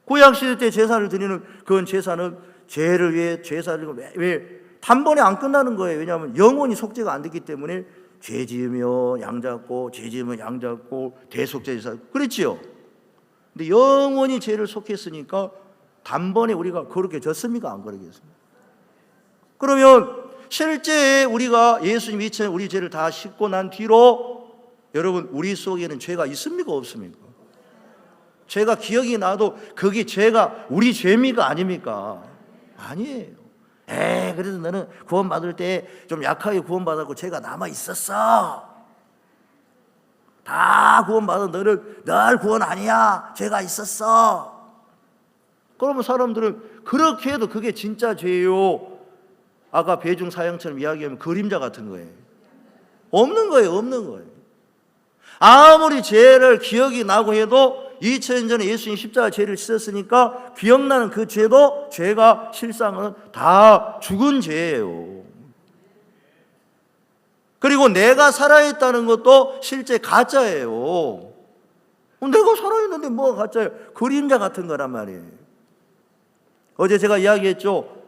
구약시대 때 제사를 드리는 그건 제사는 죄를 위해 제사를 왜 단번에 안 끝나는 거예요. 왜냐하면 영원히 속죄가 안 됐기 때문에 죄 지으며 양 잡고, 죄 지으며 양 잡고, 대속죄 제사, 그랬지요. 근데 영원히 죄를 속했으니까 단번에 우리가 거룩해졌습니까? 안 거룩해졌습니까? 그러면 실제 우리가 예수님 2000년 우리 죄를 다 씻고 난 뒤로 여러분, 우리 속에는 죄가 있습니까? 없습니까? 죄가 기억이 나도 그게 죄가 우리 죄입니까? 아닙니까? 아니에요. 그래도 너는 구원받을 때 좀 약하게 구원받았고 죄가 남아 있었어. 다 구원받은 너는 늘 구원 아니야. 죄가 있었어. 그러면 사람들은 그렇게 해도 그게 진짜 죄예요. 아까 배중 사형처럼 이야기하면 그림자 같은 거예요. 없는 거예요. 없는 거예요. 아무리 죄를 기억이 나고 해도 2000년 전에 예수님 십자가 죄를 씻었으니까 기억나는 그 죄도 죄가 실상은 다 죽은 죄예요. 그리고 내가 살아있다는 것도 실제 가짜예요. 내가 살아있는데 뭐가 가짜예요? 그림자 같은 거란 말이에요. 어제 제가 이야기했죠.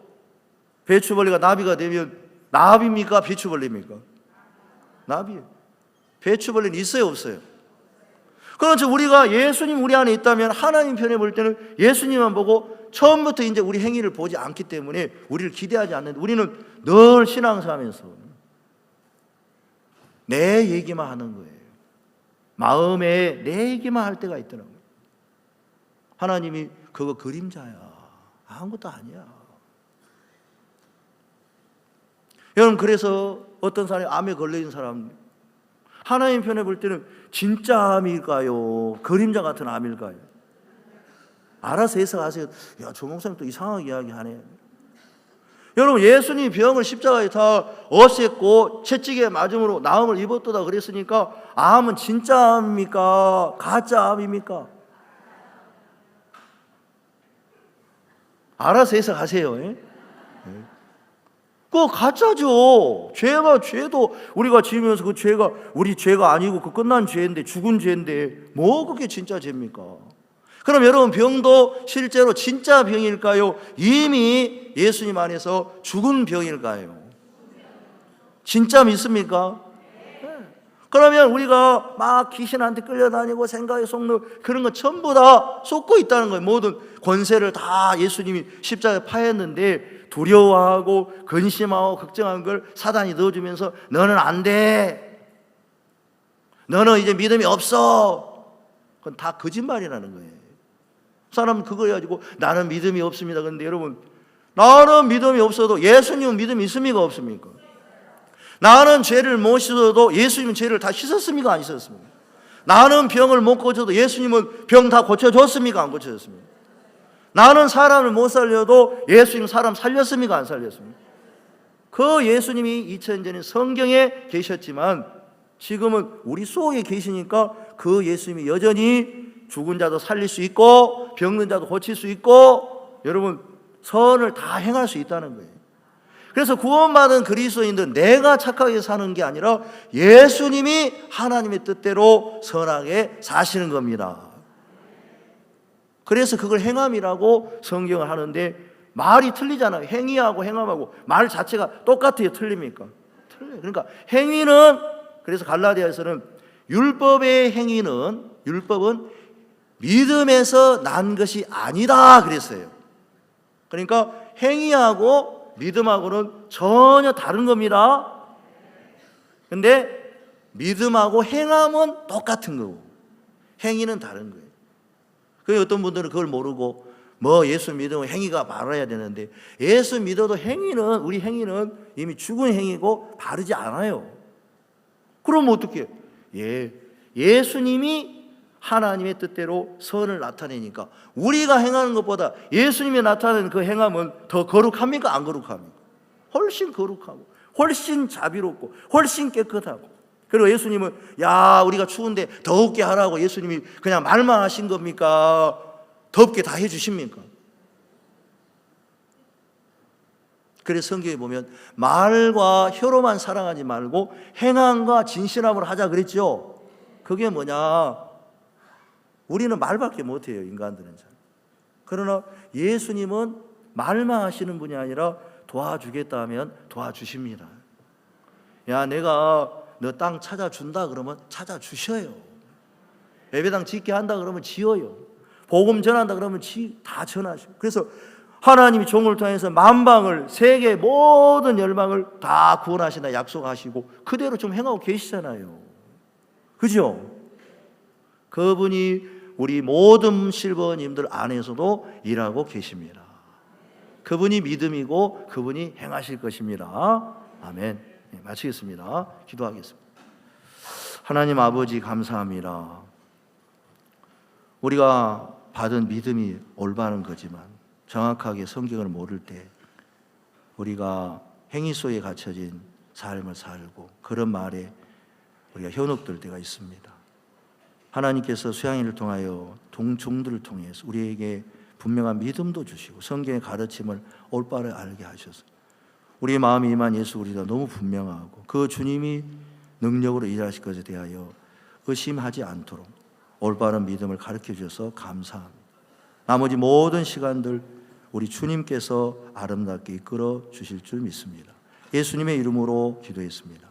배추벌레가 나비가 되면 나비입니까? 배추벌레입니까? 나비예요. 배추벌레는 있어요, 없어요? 그렇죠. 우리가 예수님 우리 안에 있다면 하나님 편에 볼 때는 예수님만 보고 처음부터 이제 우리 행위를 보지 않기 때문에 우리를 기대하지 않는데, 우리는 늘 신앙생활하면서 내 얘기만 하는 거예요. 마음에 내 얘기만 할 때가 있더라고요. 하나님이 그거 그림자야. 아무것도 아니야. 여러분, 그래서 어떤 사람이 암에 걸려있는 사람, 하나님 편에 볼 때는 진짜 암일까요? 그림자 같은 암일까요? 알아서 해석하세요. 야, 저 목사님 또 이상하게 이야기하네. 여러분, 예수님이 병을 십자가에 다 없앴고 채찍에 맞음으로 나음을 입었다 그랬으니까 암은 진짜 암입니까? 가짜 암입니까? 알아서 해석하세요. 예? 그거 가짜죠. 죄도 우리가 지으면서 그 죄가 우리 죄가 아니고 그 끝난 죄인데, 죽은 죄인데 뭐 그게 진짜 죄입니까? 그럼 여러분, 병도 실제로 진짜 병일까요? 이미 예수님 안에서 죽은 병일까요? 진짜 믿습니까? 네. 그러면 우리가 막 귀신한테 끌려다니고 생각에 속는 그런 거 전부 다 쏟고 있다는 거예요. 모든 권세를 다 예수님이 십자가에 파했는데 두려워하고 근심하고 걱정한 걸 사단이 넣어주면서 너는 안 돼, 너는 이제 믿음이 없어. 그건 다 거짓말이라는 거예요. 사람은 그걸 가지고 나는 믿음이 없습니다. 그런데 여러분, 나는 믿음이 없어도 예수님은 믿음이 있습니까? 없습니까? 나는 죄를 못 씻어도 예수님은 죄를 다 씻었습니까? 안 씻었습니까? 나는 병을 못 고쳐도 예수님은 병 다 고쳐줬습니까? 안 고쳐줬습니까? 나는 사람을 못 살려도 예수님은 사람 살렸습니까? 안 살렸습니까? 그 예수님이 2000년 전에 성경에 계셨지만 지금은 우리 속에 계시니까 그 예수님이 여전히 죽은 자도 살릴 수 있고 병든 자도 고칠 수 있고 여러분 선을 다 행할 수 있다는 거예요. 그래서 구원받은 그리스도인들은 내가 착하게 사는 게 아니라 예수님이 하나님의 뜻대로 선하게 사시는 겁니다. 그래서 그걸 행함이라고 성경을 하는데 말이 틀리잖아요. 행위하고 행함하고 말 자체가 똑같아요. 틀립니까? 틀려요. 그러니까 행위는, 그래서 갈라디아에서는 율법의 행위는, 율법은 믿음에서 난 것이 아니다 그랬어요. 그러니까 행위하고 믿음하고는 전혀 다른 겁니다. 근데 믿음하고 행함은 똑같은 거고 행위는 다른 거예요. 그래서 어떤 분들은 그걸 모르고 예수 믿으면 행위가 바라야 되는데, 예수 믿어도 행위는, 우리 행위는 이미 죽은 행위고 바르지 않아요. 그럼 어떻게? 예수님이 하나님의 뜻대로 선을 나타내니까 우리가 행하는 것보다 예수님이 나타내는 그 행함은 더 거룩합니까? 안 거룩합니까? 훨씬 거룩하고 훨씬 자비롭고 훨씬 깨끗하고. 그리고 예수님은 우리가 추운데 더웁게 하라고 예수님이 그냥 말만 하신 겁니까? 덥게 다 해주십니까? 그래서 성경에 보면 말과 혀로만 사랑하지 말고 행함과 진실함으로 하자 그랬죠. 그게 뭐냐? 우리는 말밖에 못해요, 인간들은. 그러나 예수님은 말만 하시는 분이 아니라 도와주겠다 하면 도와주십니다. 내가 너 땅 찾아준다 그러면 찾아주셔요. 예배당 짓게 한다 그러면 지어요. 복음 전한다 그러면 다 전하시고. 그래서 하나님이 종을 통해서 만방을, 세계 모든 열방을 다 구원하신다 약속하시고 그대로 좀 행하고 계시잖아요. 그죠? 그분이 우리 모든 실버님들 안에서도 일하고 계십니다. 그분이 믿음이고 그분이 행하실 것입니다. 아멘. 마치겠습니다. 기도하겠습니다. 하나님 아버지 감사합니다. 우리가 받은 믿음이 올바른 거지만 정확하게 성경을 모를 때 우리가 행위 속에 갇혀진 삶을 살고 그런 말에 우리가 현혹될 때가 있습니다. 하나님께서 수양이를 통하여 종들을 통해서 우리에게 분명한 믿음도 주시고 성경의 가르침을 올바로 알게 하셔서 우리 마음이 임한 예수 그리스도가 너무 분명하고 그 주님이 능력으로 일하실 것에 대하여 의심하지 않도록 올바른 믿음을 가르쳐 주셔서 감사합니다. 나머지 모든 시간들 우리 주님께서 아름답게 이끌어 주실 줄 믿습니다. 예수님의 이름으로 기도했습니다.